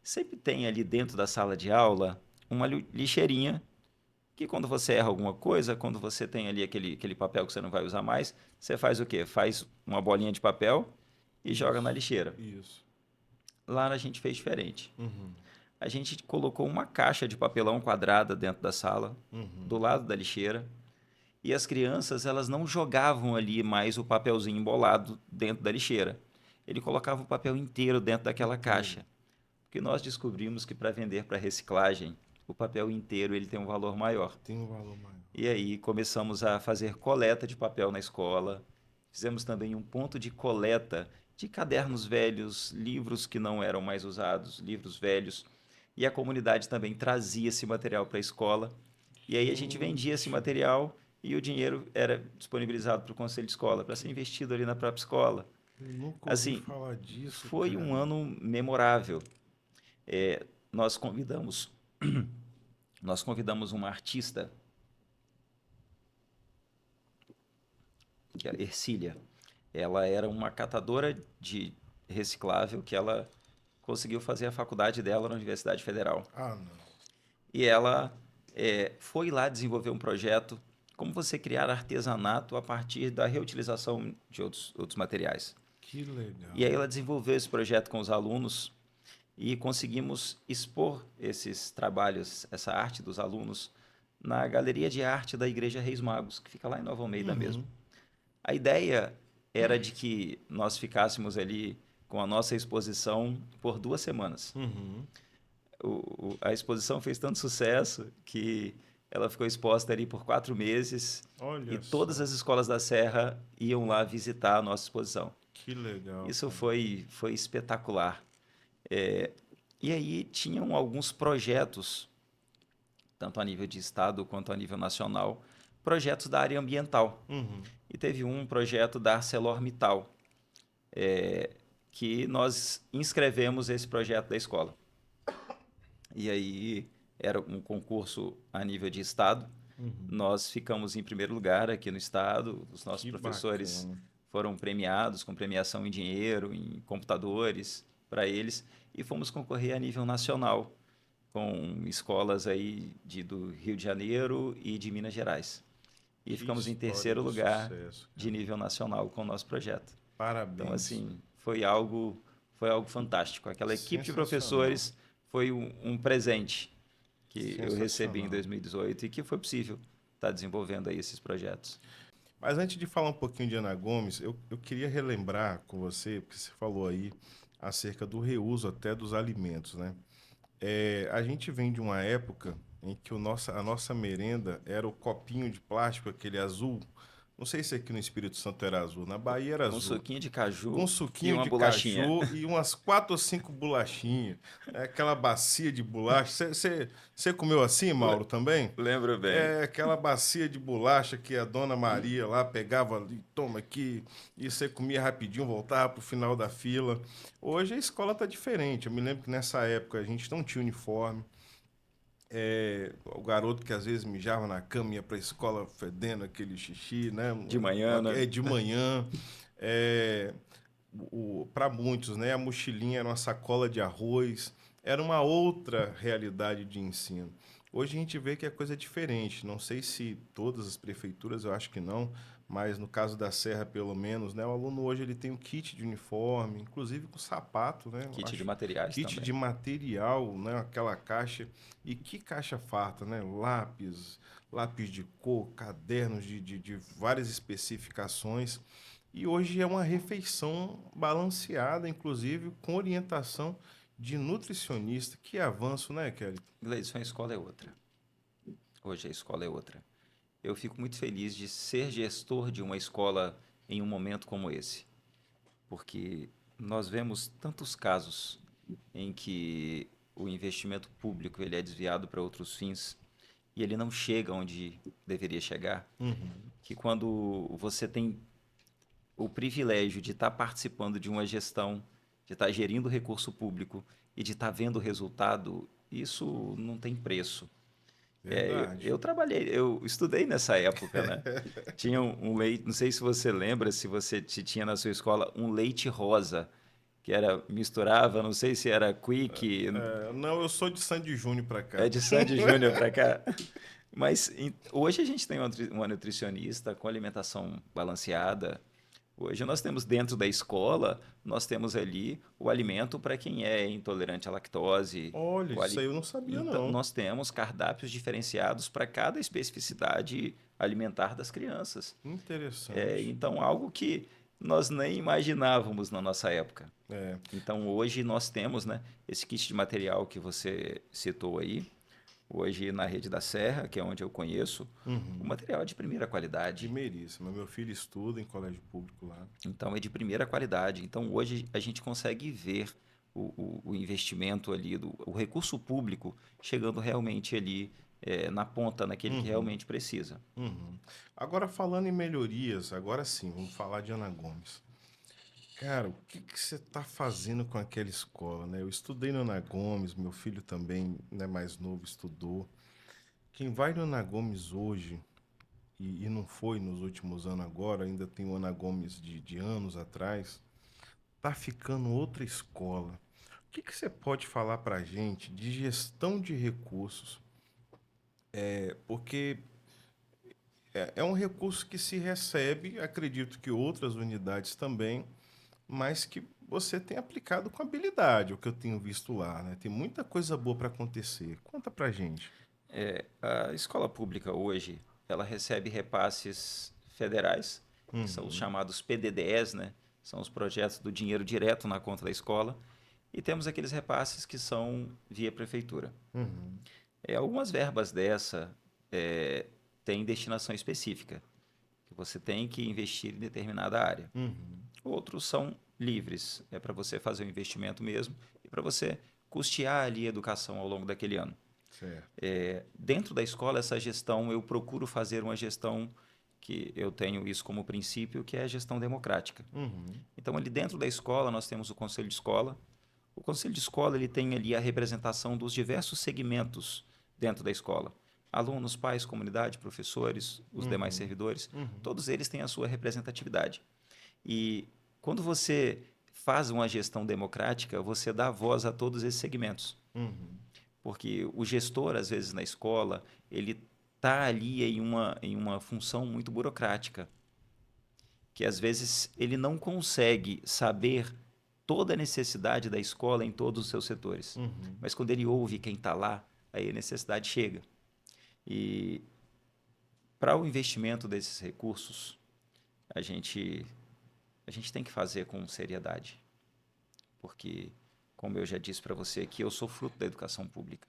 Sempre tem ali dentro da sala de aula uma lixeirinha que quando você erra alguma coisa, quando você tem ali aquele papel que você não vai usar mais, você faz o quê? Faz uma bolinha de papel e joga na Isso. lixeira. Isso. Lá a gente fez diferente. Uhum. A gente colocou uma caixa de papelão quadrada dentro da sala, do Uhum. lado da lixeira, e as crianças elas não jogavam ali mais o papelzinho embolado dentro da lixeira. Ele colocava o papel inteiro dentro daquela Inteiro. caixa. Porque nós descobrimos que para vender para reciclagem, o papel inteiro ele tem um valor maior. Tem um valor maior. E aí começamos a fazer coleta de papel na escola. Fizemos também um ponto de coleta de cadernos velhos, livros que não eram mais usados, livros velhos. E a comunidade também trazia esse material para a escola. E aí a gente vendia esse Gente, material e o dinheiro era disponibilizado para o conselho de escola, para ser que... investido ali na própria escola. eu nunca ouvi Assim, falar disso, foi um cara. ano memorável. Nós convidamos, nós convidamos uma artista, que é a Ercília. Ela era uma catadora de reciclável que ela conseguiu fazer a faculdade dela na Universidade Federal. Ah, não. E ela foi lá desenvolver um projeto como você criar artesanato a partir da reutilização de outros materiais. Que E aí legal. ela desenvolveu esse projeto com os alunos e conseguimos expor esses trabalhos, essa arte dos alunos, na Galeria de Arte da Igreja Reis Magos, que fica lá em Nova Almeida mesmo. Uhum. A ideia era de que nós ficássemos ali com a nossa exposição por 2 semanas. Uhum. A exposição fez tanto sucesso que ela ficou exposta ali por 4 meses e Olha todas só. as escolas da Serra iam lá visitar a nossa exposição. Que legal, Isso cara. foi espetacular. E aí tinham alguns projetos, tanto a nível de estado quanto a nível nacional, projetos da área ambiental. Uhum. E teve um projeto da ArcelorMittal, que nós inscrevemos esse projeto da escola. E aí era um concurso a nível de estado. Uhum. Nós ficamos em primeiro lugar aqui no estado. Os nossos Que professores bacana. foram premiados com premiação em dinheiro, em computadores para eles. E fomos concorrer a nível nacional com escolas aí do Rio de Janeiro e de Minas Gerais. E Que ficamos em história terceiro de lugar sucesso, de cara. nível nacional com o nosso projeto. Então, Parabéns. assim, foi algo fantástico. Aquela equipe de Sensacional. professores foi um presente que eu recebi em Sensacional. 2018 e que foi possível estar desenvolvendo aí esses projetos. Mas antes de falar um pouquinho de Ana Gomes, eu queria relembrar com você, porque você falou aí acerca do reuso até dos alimentos, né? A gente vem de uma época em que a nossa merenda era o copinho de plástico, aquele azul. Não sei se aqui no Espírito Santo era azul, na Bahia era Com azul. suquinho de Com caju e suquinho uma de bolachinha. caju e umas 4 ou 5 bolachinhas. Aquela bacia de bolacha. Você comeu assim, Le- Mauro, também? Lembro bem. É aquela bacia de bolacha que a dona Maria lá pegava ali, toma aqui, e você comia rapidinho, voltava pro final da fila. Hoje a escola tá diferente. Eu me lembro que nessa época a gente não tinha uniforme. O garoto que às vezes mijava na cama ia pra escola fedendo aquele xixi, né? De manhã, né? É de manhã. É, para muitos, né, a mochilinha era uma sacola de arroz, era uma outra realidade de ensino. Hoje a gente vê que a coisa é diferente. Não sei se todas as prefeituras, eu acho que não, mas no caso da Serra, pelo menos, né, o aluno hoje ele tem um kit de uniforme, inclusive com sapato, né? Eu Kit de acho materiais kit de também. material, né, aquela caixa. E que caixa farta, né? Lápis de cor, cadernos de várias especificações. E hoje é uma refeição balanceada, inclusive com orientação de nutricionista. Que avanço, né, Kelly? Gleison, a escola é outra. Hoje a escola é outra. Eu fico muito feliz de ser gestor de uma escola em um momento como esse, porque nós vemos tantos casos em que o investimento público ele é desviado para outros fins e ele não chega onde deveria chegar, Uhum. que quando você tem o privilégio de estar participando de uma gestão, de estar gerindo recurso público e de estar vendo o resultado, isso não tem preço. Verdade. Eu trabalhei, eu estudei nessa época, né? Tinha um leite, não sei se você lembra, se você tinha na sua escola um leite rosa, que era, misturava, não sei se era Quick, Não, eu sou de Sandy Júnior pra é cá. de Sandy Júnior para cá. Mas hoje a gente tem uma nutricionista com alimentação balanceada. Hoje nós temos dentro da escola, nós temos ali o alimento para quem é intolerante à lactose. Olha, isso aí eu não sabia, Então, não. nós temos cardápios diferenciados para cada especificidade alimentar das crianças. Interessante. Então, algo que nós nem imaginávamos na nossa época. É. Então, hoje nós temos, né, esse kit de material que você citou aí. Hoje, na Rede da Serra, que é onde eu conheço, o Uhum. material é de primeira qualidade. Primeiríssimo. Meu filho estuda em colégio público lá. Então, é de primeira qualidade. Então, hoje a gente consegue ver o investimento ali, o recurso público chegando realmente ali na ponta, naquele que Uhum. realmente precisa. Uhum. Agora, falando em melhorias, agora sim, vamos falar de Ana Gomes. Cara, o que que você está fazendo com aquela escola, né? Eu estudei no Ana Gomes, meu filho também, né, mais novo, estudou. Quem vai no Ana Gomes hoje, e não foi nos últimos anos agora, ainda tem o Ana Gomes de anos atrás, tá ficando outra escola. O que que você pode falar para a gente de gestão de recursos? Porque é um recurso que se recebe, acredito que outras unidades também, mas que você tem aplicado com habilidade, o que eu tenho visto lá, né? Tem muita coisa boa para acontecer. Conta pra gente. A escola pública hoje, ela recebe repasses federais, que são os Uhum, chamados PDDEs, né? São os projetos do dinheiro direto na conta da escola. E temos aqueles repasses que são via prefeitura. uhum, Algumas verbas dessa é, têm destinação específica, que você tem que investir em determinada área. uhum, Outros são livres, é para você fazer o investimento mesmo e para você custear ali a educação ao longo daquele ano. certo. Dentro da escola, essa gestão, eu procuro fazer uma gestão que eu tenho isso como princípio, que é a gestão democrática. Uhum, Então, ali dentro da escola, nós temos o conselho de escola. O conselho de escola ele tem ali a representação dos diversos segmentos dentro da escola. Alunos, pais, comunidade, professores, os demais uhum, servidores, uhum, todos eles têm a sua representatividade. E quando você faz uma gestão democrática, você dá voz a todos esses segmentos. uhum. Porque o gestor, às vezes, na escola, ele está ali em uma função muito burocrática, que às vezes ele não consegue saber toda a necessidade da escola em todos os seus setores. Uhum. Mas quando ele ouve quem está lá, aí a necessidade chega. E para o investimento desses recursos, a gente, a gente tem que fazer com seriedade. Porque, como eu já disse para você aqui, eu sou fruto da educação pública.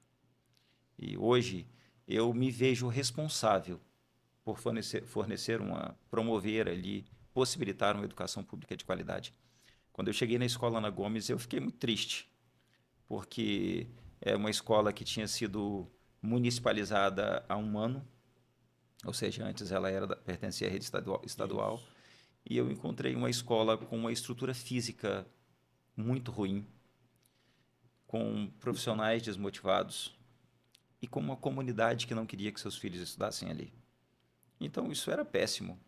E hoje eu me vejo responsável por promover ali, possibilitar uma educação pública de qualidade. Quando eu cheguei na escola Ana Gomes, eu fiquei muito triste, porque é uma escola que tinha sido municipalizada há um ano, ou seja, antes ela pertencia à rede estadual, Isso. e eu encontrei uma escola com uma estrutura física muito ruim, com profissionais desmotivados e com uma comunidade que não queria que seus filhos estudassem ali. Então isso era péssimo.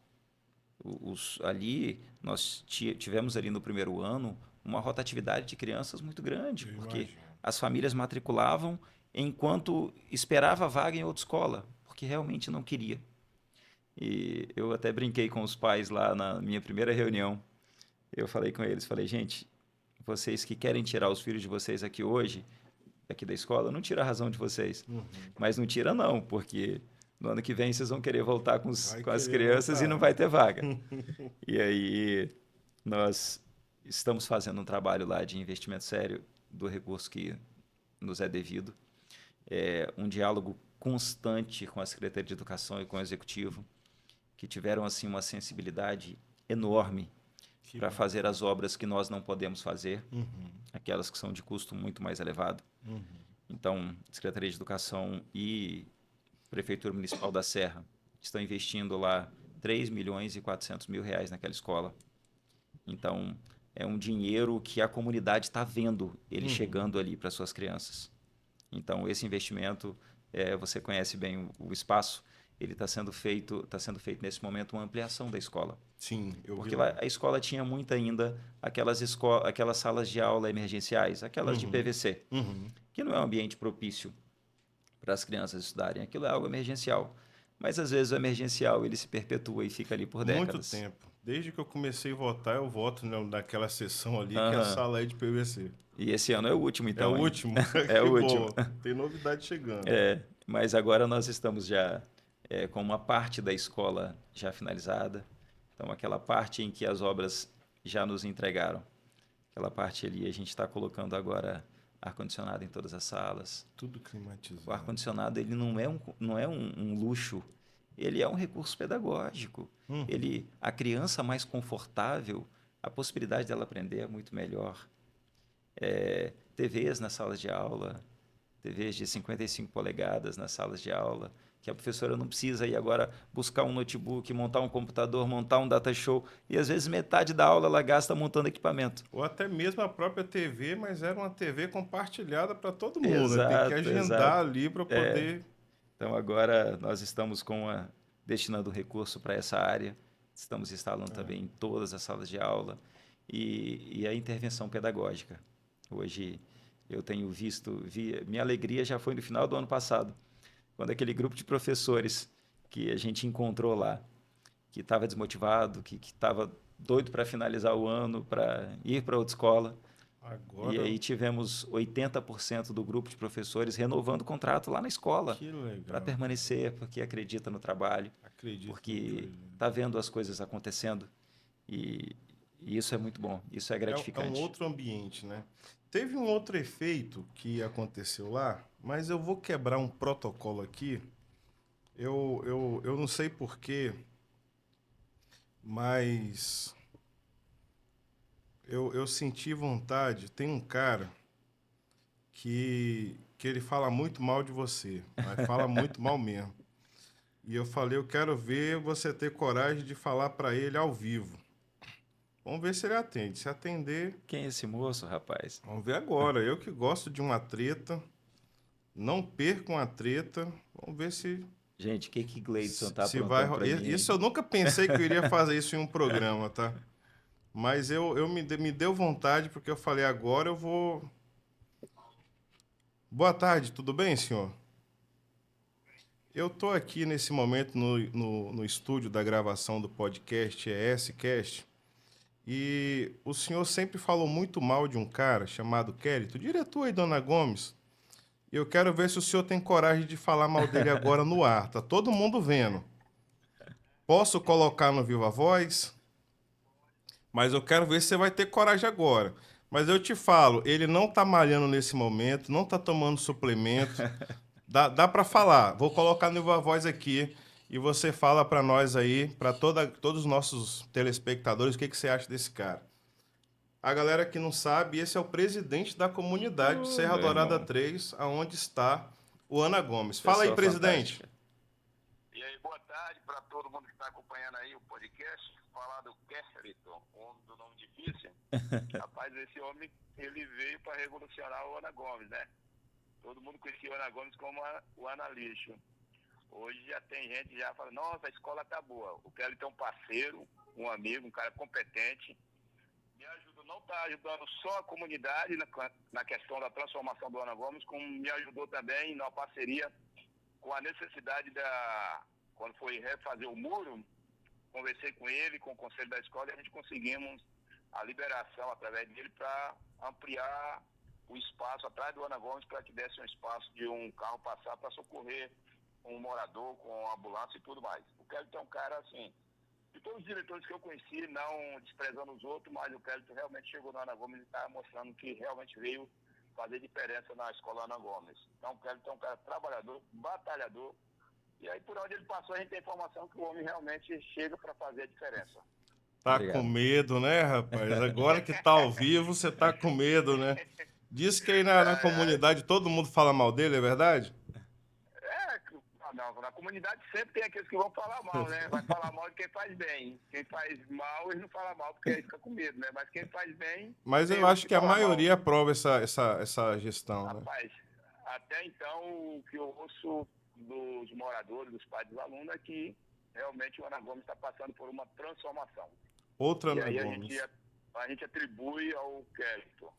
Ali nós tivemos ali no primeiro ano uma rotatividade de crianças muito grande, Eu porque imagino. as famílias matriculavam enquanto esperava a vaga em outra escola, porque realmente não queria. E eu até brinquei com os pais lá na minha primeira reunião. Eu falei com eles, falei, gente, vocês que querem tirar os filhos de vocês aqui hoje, aqui da escola, não tira a razão de vocês. Uhum. Mas não tira não, porque no ano que vem vocês vão querer voltar Vai com as querer crianças e não voltar. vai ter vaga. E aí nós estamos fazendo um trabalho lá de investimento sério do recurso que nos é devido. É um diálogo constante com a Secretaria de Educação e com o Executivo, que tiveram assim uma sensibilidade enorme Que para fazer bacana. as obras que nós não podemos fazer, Uhum. aquelas que são de custo muito mais elevado. Uhum. Então, Secretaria de Educação e Prefeitura Municipal da Serra estão investindo lá 3.400.000 reais naquela escola. Então, é um dinheiro que a comunidade está vendo ele Uhum. chegando ali para suas crianças. Então, esse investimento, você conhece bem o espaço, ele está sendo feito nesse momento uma ampliação da escola. Sim, eu vi Porque lá. lá, a escola tinha muito ainda aquelas salas de aula emergenciais, aquelas de Uhum. PVC, Uhum. que não é um ambiente propício para as crianças estudarem. Aquilo é algo emergencial. Mas às vezes o emergencial ele se perpetua e fica ali por Muito décadas. tempo. Desde que eu comecei a votar, eu voto naquela sessão ali que a Aham. sala é de PVC. E esse ano é o último, É o então, hein? último? É Que o último. bom. Tem novidade chegando. Mas agora nós estamos já com uma parte da escola já finalizada. Então, aquela parte em que as obras já nos entregaram. Aquela parte ali, a gente está colocando agora ar-condicionado em todas as salas. Tudo O climatizado. ar-condicionado ele não é um luxo, ele é um recurso pedagógico. Uhum. A criança mais confortável, a possibilidade dela aprender é muito melhor. TVs nas salas de aula, TVs de 55 polegadas nas salas de aula, que a professora não precisa ir agora buscar um notebook, montar um computador, montar um data show, e às vezes metade da aula ela gasta montando equipamento. Ou até mesmo a própria TV, mas era uma TV compartilhada para todo mundo, né? Tem que Exato, agendar exato. ali para poder. Então agora nós estamos destinando recurso para essa área, estamos instalando também em todas as salas de aula e a intervenção pedagógica. Hoje eu tenho minha alegria já foi no final do ano passado, quando aquele grupo de professores que a gente encontrou lá, que estava desmotivado, que estava doido para finalizar o ano, para ir para outra escola, e Agora, aí tivemos 80% do grupo de professores renovando o contrato lá na escola que para legal. permanecer, porque acredita no trabalho, Acredito no porque trabalho. está vendo as coisas acontecendo e, e isso é muito bom, isso é É um gratificante. outro ambiente, né? Teve um outro efeito que aconteceu lá, mas eu vou quebrar um protocolo aqui. Eu não sei porquê, mas eu senti vontade. Tem um cara que ele fala muito mal de você, mas fala muito mal mesmo. E eu falei, eu quero ver você ter coragem de falar para ele ao vivo. Vamos ver se ele atende. Se atender, Quem é esse moço, rapaz? vamos ver agora. Eu que gosto de uma treta, não perco uma treta. Vamos ver Gente, o que que Gleidson tá se vai. aprontando para mim, Isso hein? eu nunca pensei que eu iria fazer isso em um programa, tá? Mas me deu vontade porque eu falei, agora eu vou. Boa tarde, tudo bem, senhor? Eu estou aqui nesse momento no estúdio da gravação do podcast ESCast e o senhor sempre falou muito mal de um cara chamado Kérito, diretor aí, Dona Gomes. E eu quero ver se o senhor tem coragem de falar mal dele agora no ar. Tá todo mundo vendo. Posso colocar no Viva Voz? Mas eu quero ver se você vai ter coragem agora. Mas eu te falo, ele não tá malhando nesse momento, não tá tomando suplemento. Dá para falar. Vou colocar no Viva Voz aqui e você fala para nós aí, para todos os nossos telespectadores, o que você acha desse cara. A galera que não sabe, esse é o presidente da comunidade de Serra Meu Dourada irmão, 3, aonde está o Ana Gomes. Fala aí, pessoa presidente. fantástica. E aí, boa tarde para todo mundo que está acompanhando aí o podcast. Falar do Kesslerton, homem do nome difícil. Rapaz, esse homem, ele veio para revolucionar o Ana Gomes, né? Todo mundo conhecia o Ana Gomes como o Ana Lixo. Hoje já tem gente que já fala, nossa, a escola tá boa. O Kelly tem um parceiro, um amigo, um cara competente. Me ajuda, não está ajudando só a comunidade na questão da transformação do Ana Gomes, como me ajudou também na parceria com a necessidade quando foi refazer o muro, conversei com ele, com o conselho da escola, e a gente conseguimos a liberação através dele para ampliar o espaço atrás do Ana Gomes, para que desse um espaço de um carro passar para socorrer um morador com ambulância e tudo mais. O Kelly é um cara assim, de todos os diretores que eu conheci, não desprezando os outros, mas o Kelly realmente chegou no Ana Gomes e está mostrando que realmente veio fazer diferença na escola Ana Gomes. Então o Kelly é um cara trabalhador, batalhador, e aí por onde ele passou a gente tem informação que o homem realmente chega para fazer a diferença. Tá com Obrigado. medo, né, rapaz? Agora que tá ao vivo, você tá com medo, né? Diz que aí na Ai, ai. comunidade todo mundo fala mal dele, é verdade? Não, na comunidade sempre tem aqueles que vão falar mal, né? Vai falar mal de quem faz bem. Quem faz mal, eles não falam mal, porque aí fica com medo, né? Mas quem faz bem, Mas tem eu outros acho que que a falam mal. maioria aprova essa gestão, né? Rapaz, até então, o que eu ouço dos moradores, dos pais dos alunos, é que realmente o Ana Gomes está passando por uma transformação. Outra E Ana aí Gomes. a gente atribui ao Kelton,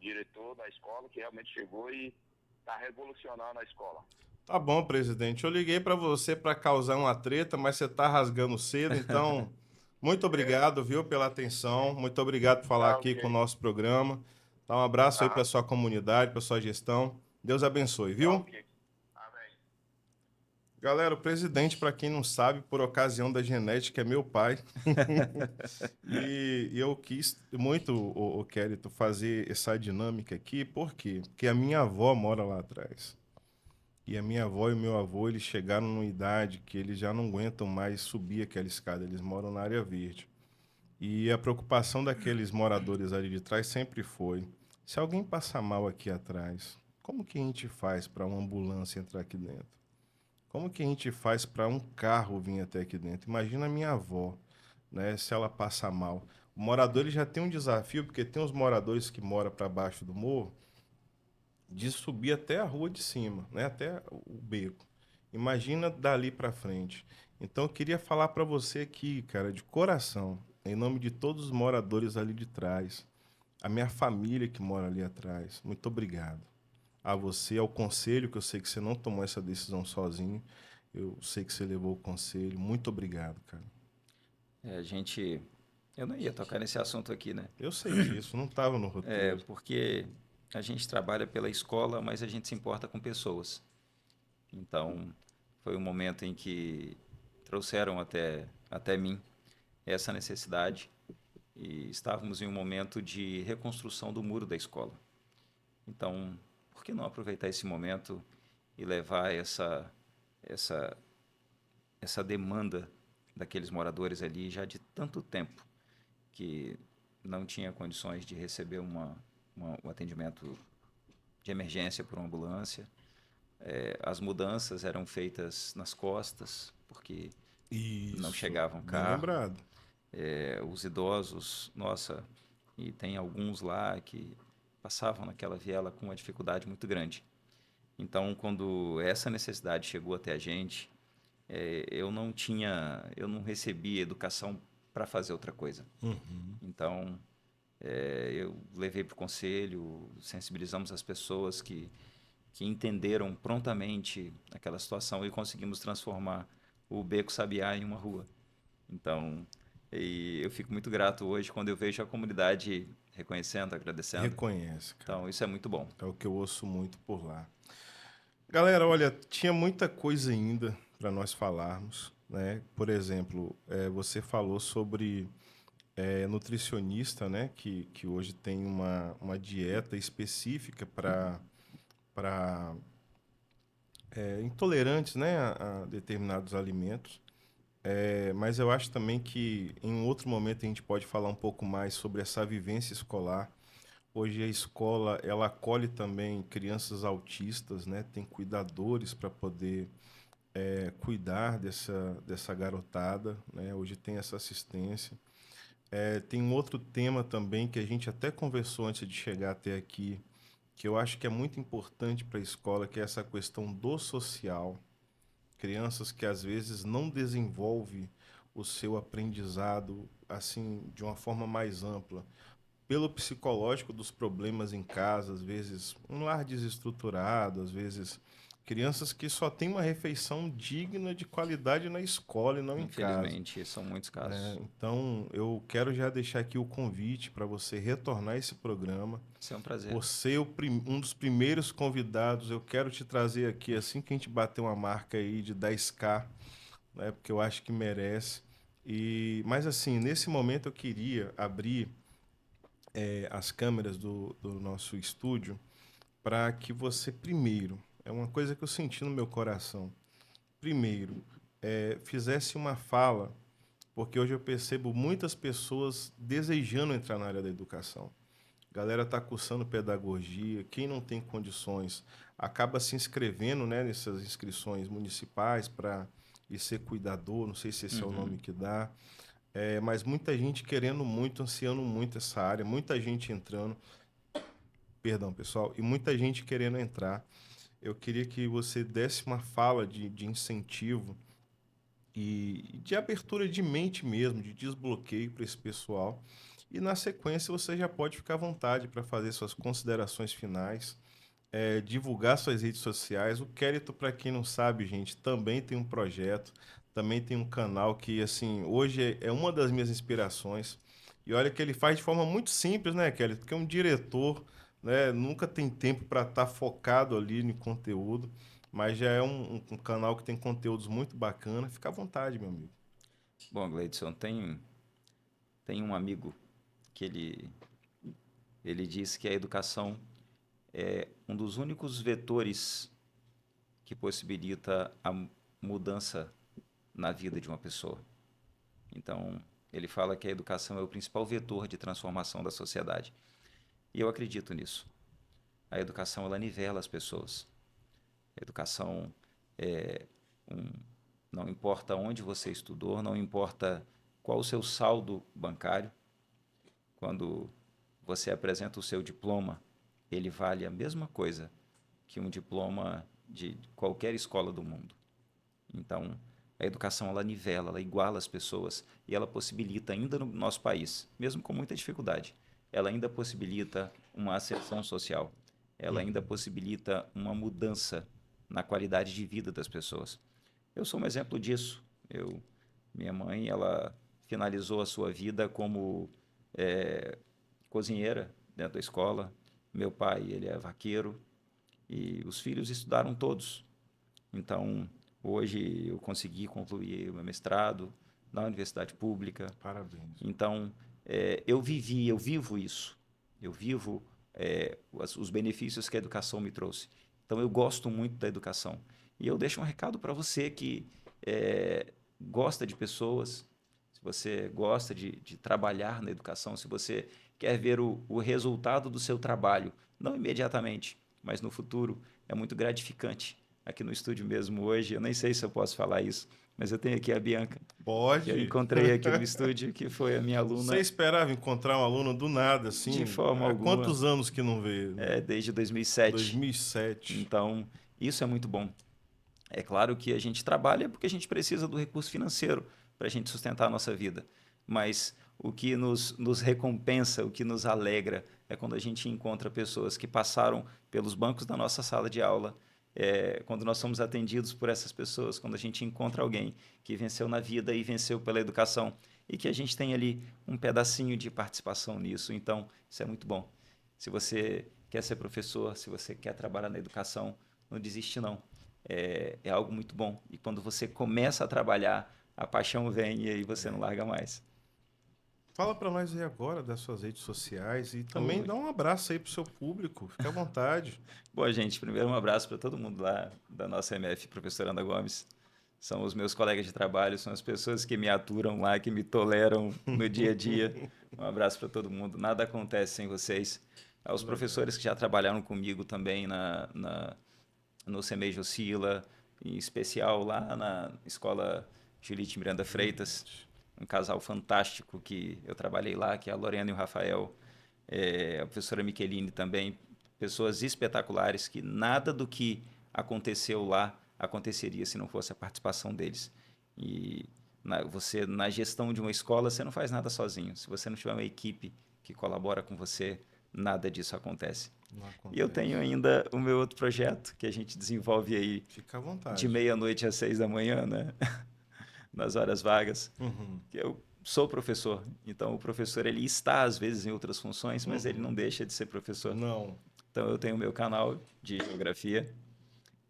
diretor da escola, que realmente chegou e está revolucionando a escola. Tá bom, presidente. Eu liguei para você para causar uma treta, mas você tá rasgando cedo, então muito É, obrigado, viu, pela atenção. Muito obrigado por falar tá aqui com o ok. nosso programa. Dá um abraço aí para Aham, sua comunidade, para sua gestão. Deus abençoe, tá viu? ok. Amém. Galera, o presidente, para quem não sabe, por ocasião da genética, é meu pai. E eu quis muito, o Kérito, fazer essa dinâmica aqui, por quê? Porque a minha avó mora lá atrás. E a minha avó e o meu avô, eles chegaram numa idade que eles já não aguentam mais subir aquela escada, eles moram na área verde. E a preocupação daqueles moradores ali de trás sempre foi: se alguém passar mal aqui atrás, como que a gente faz para uma ambulância entrar aqui dentro? Como que a gente faz para um carro vir até aqui dentro? Imagina a minha avó, né, se ela passar mal. O morador ele já tem um desafio, porque tem os moradores que moram para baixo do morro, de subir até a rua de cima, né, até o beco. Imagina dali para frente. Então eu queria falar para você aqui, cara, de coração, em nome de todos os moradores ali de trás, a minha família que mora ali atrás. Muito obrigado. A você, ao conselho, que eu sei que você não tomou essa decisão sozinho. Eu sei que você levou o conselho. Muito obrigado, cara. A gente. Eu não ia tocar nesse assunto aqui, né? Eu sei disso, não estava no É roteiro. porque a gente trabalha pela escola, mas a gente se importa com pessoas. Então, foi um momento em que trouxeram até mim essa necessidade e estávamos em um momento de reconstrução do muro da escola. Então, por que não aproveitar esse momento e levar essa, essa demanda daqueles moradores ali já de tanto tempo que não tinha condições de receber um atendimento de emergência por uma ambulância. As mudanças eram feitas nas costas, porque não Isso, chegavam bem carro. lembrado. Os idosos, nossa, e tem alguns lá que passavam naquela viela com uma dificuldade muito grande. Então, quando essa necessidade chegou até a gente, eu não recebi educação para fazer outra coisa. Uhum. Então, eu levei para o conselho, sensibilizamos as pessoas que que entenderam prontamente aquela situação e conseguimos transformar o Beco Sabiá em uma rua. Então, eu fico muito grato hoje quando eu vejo a comunidade reconhecendo, agradecendo. Reconhece, cara. Então, isso é muito bom. É o que eu ouço muito por lá. Galera, olha, tinha muita coisa ainda para nós falarmos, né? Por exemplo, você falou sobre nutricionista, né? Que hoje tem uma dieta específica para intolerantes, né? A determinados alimentos. Mas eu acho também que em um outro momento a gente pode falar um pouco mais sobre essa vivência escolar. Hoje a escola, ela acolhe também crianças autistas, né? Tem cuidadores para poder cuidar dessa garotada, né? Hoje tem essa assistência. Tem um outro tema também que a gente até conversou antes de chegar até aqui, que eu acho que é muito importante para a escola, que é essa questão do social. Crianças que às vezes não desenvolvem o seu aprendizado assim de uma forma mais ampla, pelo psicológico dos problemas em casa, às vezes um lar desestruturado, às vezes crianças que só têm uma refeição digna de qualidade na escola e não em casa, Infelizmente, são muitos né? casos. Então, eu quero já deixar aqui o convite para você retornar esse programa. Isso é um prazer. Por ser um dos primeiros convidados, eu quero te trazer aqui assim que a gente bater uma marca aí de 10K, né? Porque eu acho que merece. Mas assim, nesse momento eu queria abrir as câmeras do nosso estúdio para que você primeiro, é uma coisa que eu senti no meu coração, primeiro, fizesse uma fala, porque hoje eu percebo muitas pessoas desejando entrar na área da educação. A galera está cursando pedagogia, quem não tem condições acaba se inscrevendo, né, nessas inscrições municipais para ir ser cuidador, não sei se esse é o nome que dá. Mas muita gente querendo muito, ansiando muito essa área, muita gente entrando, perdão, pessoal, e muita gente querendo entrar. Eu queria que você desse uma fala de incentivo e de abertura de mente mesmo, de desbloqueio para esse pessoal. E na sequência você já pode ficar à vontade para fazer suas considerações finais, divulgar suas redes sociais. O Quérito, para quem não sabe, gente, também tem um projeto, também tem um canal que, assim, hoje é uma das minhas inspirações. E olha que ele faz de forma muito simples, né, Kelly? Porque é um diretor, né, nunca tem tempo para estar focado ali no conteúdo, mas já é um canal que tem conteúdos muito bacanas. Fica à vontade, meu amigo. Bom, Gleidson, tem um amigo que ele diz que a educação é um dos únicos vetores que possibilita a mudança na vida de uma pessoa. Então, ele fala que a educação é o principal vetor de transformação da sociedade. E eu acredito nisso. A educação, ela nivela as pessoas. A educação não importa onde você estudou, não importa qual o seu saldo bancário, quando você apresenta o seu diploma, ele vale a mesma coisa que um diploma de qualquer escola do mundo. Então, a educação, ela nivela, ela iguala as pessoas e ela possibilita, ainda no nosso país, mesmo com muita dificuldade, ela ainda possibilita uma ascensão social, ela ainda possibilita uma mudança na qualidade de vida das pessoas. Eu sou um exemplo disso. Minha mãe, ela finalizou a sua vida como cozinheira dentro da escola. Meu pai, ele é vaqueiro e os filhos estudaram todos. Então, hoje eu consegui concluir o meu mestrado na universidade pública. Parabéns. Então, eu vivo isso. Eu vivo os benefícios que a educação me trouxe. Então, eu gosto muito da educação. E eu deixo um recado para você que gosta de pessoas, se você gosta de trabalhar na educação, se você quer ver o resultado do seu trabalho, não imediatamente, mas no futuro, é muito gratificante. Aqui no estúdio mesmo hoje, eu nem sei se eu posso falar isso, mas eu tenho aqui a Bianca, Pode. que eu encontrei aqui no estúdio, que foi a minha aluna. Você esperava encontrar um aluno do nada, assim? De forma Há alguma. quantos anos que não vê? Desde 2007. 2007. Então, isso é muito bom. É claro que a gente trabalha porque a gente precisa do recurso financeiro para a gente sustentar a nossa vida. Mas o que nos recompensa, o que nos alegra é quando a gente encontra pessoas que passaram pelos bancos da nossa sala de aula, quando nós somos atendidos por essas pessoas, quando a gente encontra alguém que venceu na vida e venceu pela educação e que a gente tem ali um pedacinho de participação nisso. Então, isso é muito bom. Se você quer ser professor, se você quer trabalhar na educação, não desiste não. É algo muito bom. E quando você começa a trabalhar, a paixão vem e aí você não larga mais. Fala para nós aí agora das suas redes sociais e também Oi. dá um abraço aí pro seu público. Fique à vontade. Bom, gente, primeiro um abraço para todo mundo lá da nossa MF, professora Ana Gomes. São os meus colegas de trabalho, são as pessoas que me aturam lá, que me toleram no dia a dia. Um abraço para todo mundo. Nada acontece sem vocês. Aos professores que já trabalharam comigo também no CEMEI Jocila, em especial lá na Escola Julite Miranda Freitas, um casal fantástico que eu trabalhei lá, que é a Lorena e o Rafael, a professora Michelini também, pessoas espetaculares que nada do que aconteceu lá aconteceria se não fosse a participação deles. E você, na gestão de uma escola, você não faz nada sozinho. Se você não tiver uma equipe que colabora com você, nada disso acontece. Não E eu acontece. tenho ainda o meu outro projeto que a gente desenvolve aí Fica à vontade. de meia-noite às 6 da manhã, né? Nas horas vagas. Uhum. Eu sou professor, então o professor ele está às vezes em outras funções, mas ele não deixa de ser professor. Não. Então eu tenho o meu canal de geografia,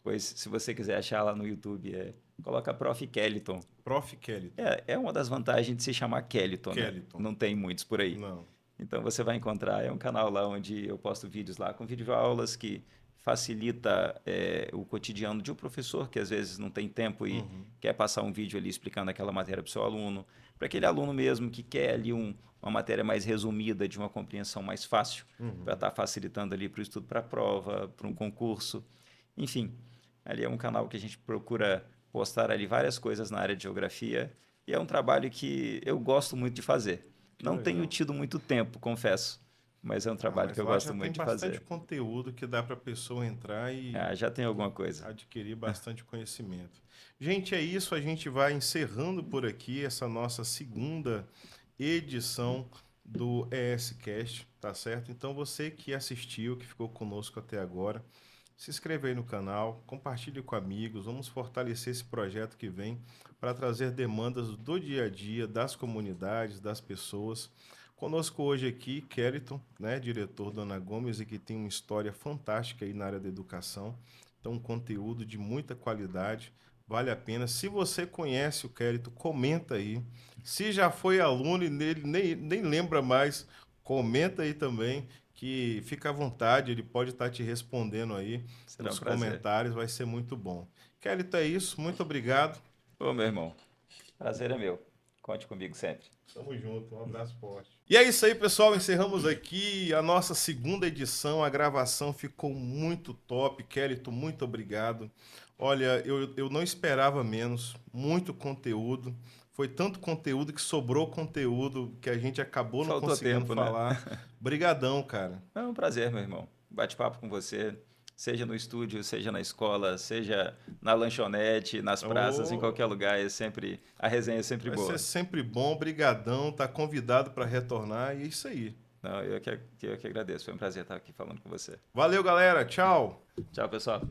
pois se você quiser achar lá no YouTube, coloca Prof. Kellyton. Prof. Kelly. É uma das vantagens de se chamar Kellyton, né? Kellyton. Não tem muitos por aí. Não. Então você vai encontrar, é um canal lá onde eu posto vídeos lá com videoaulas que facilita o cotidiano de um professor que às vezes não tem tempo e quer passar um vídeo ali explicando aquela matéria para o seu aluno, para aquele aluno mesmo que quer ali uma matéria mais resumida, de uma compreensão mais fácil, para estar facilitando ali para o estudo para a prova, para um concurso. Enfim, ali é um canal que a gente procura postar ali várias coisas na área de geografia e é um trabalho que eu gosto muito de fazer. Não legal. tenho tido muito tempo, confesso, mas é um trabalho Mas que eu lá gosto já muito de tem bastante fazer. conteúdo que dá para a pessoa entrar e Já tem alguma coisa. adquirir bastante conhecimento. Gente, é isso. A gente vai encerrando por aqui essa nossa segunda edição do ESCast, tá certo? Então, você que assistiu, que ficou conosco até agora, se inscreve aí no canal, compartilhe com amigos, vamos fortalecer esse projeto que vem para trazer demandas do dia a dia, das comunidades, das pessoas. Conosco hoje aqui, Kellyton, né, diretor da Ana Gomes e que tem uma história fantástica aí na área da educação. Então, um conteúdo de muita qualidade, vale a pena. Se você conhece o Kellyton, comenta aí. Se já foi aluno e nele nem lembra mais, comenta aí também, que fica à vontade, ele pode estar te respondendo aí Será nos um prazer. comentários, vai ser muito bom. Kellyton, é isso, muito obrigado. Ô, meu irmão, prazer é meu. Conte comigo sempre. Tamo junto, um abraço forte. E é isso aí, pessoal. Encerramos aqui a nossa segunda edição. A gravação ficou muito top. Kellyton, muito obrigado. Olha, eu não esperava menos. Muito conteúdo. Foi tanto conteúdo que sobrou conteúdo que a gente acabou não Faltou conseguindo tempo, né? falar. Brigadão, cara. É um prazer, meu irmão. Bate-papo com você, seja no estúdio, seja na escola, seja na lanchonete, nas praças, em qualquer lugar. A resenha é sempre Vai boa. ser sempre bom. Brigadão. Tá convidado para retornar. E é isso aí. Não, eu que agradeço. Foi um prazer estar aqui falando com você. Valeu, galera. Tchau. Tchau, pessoal.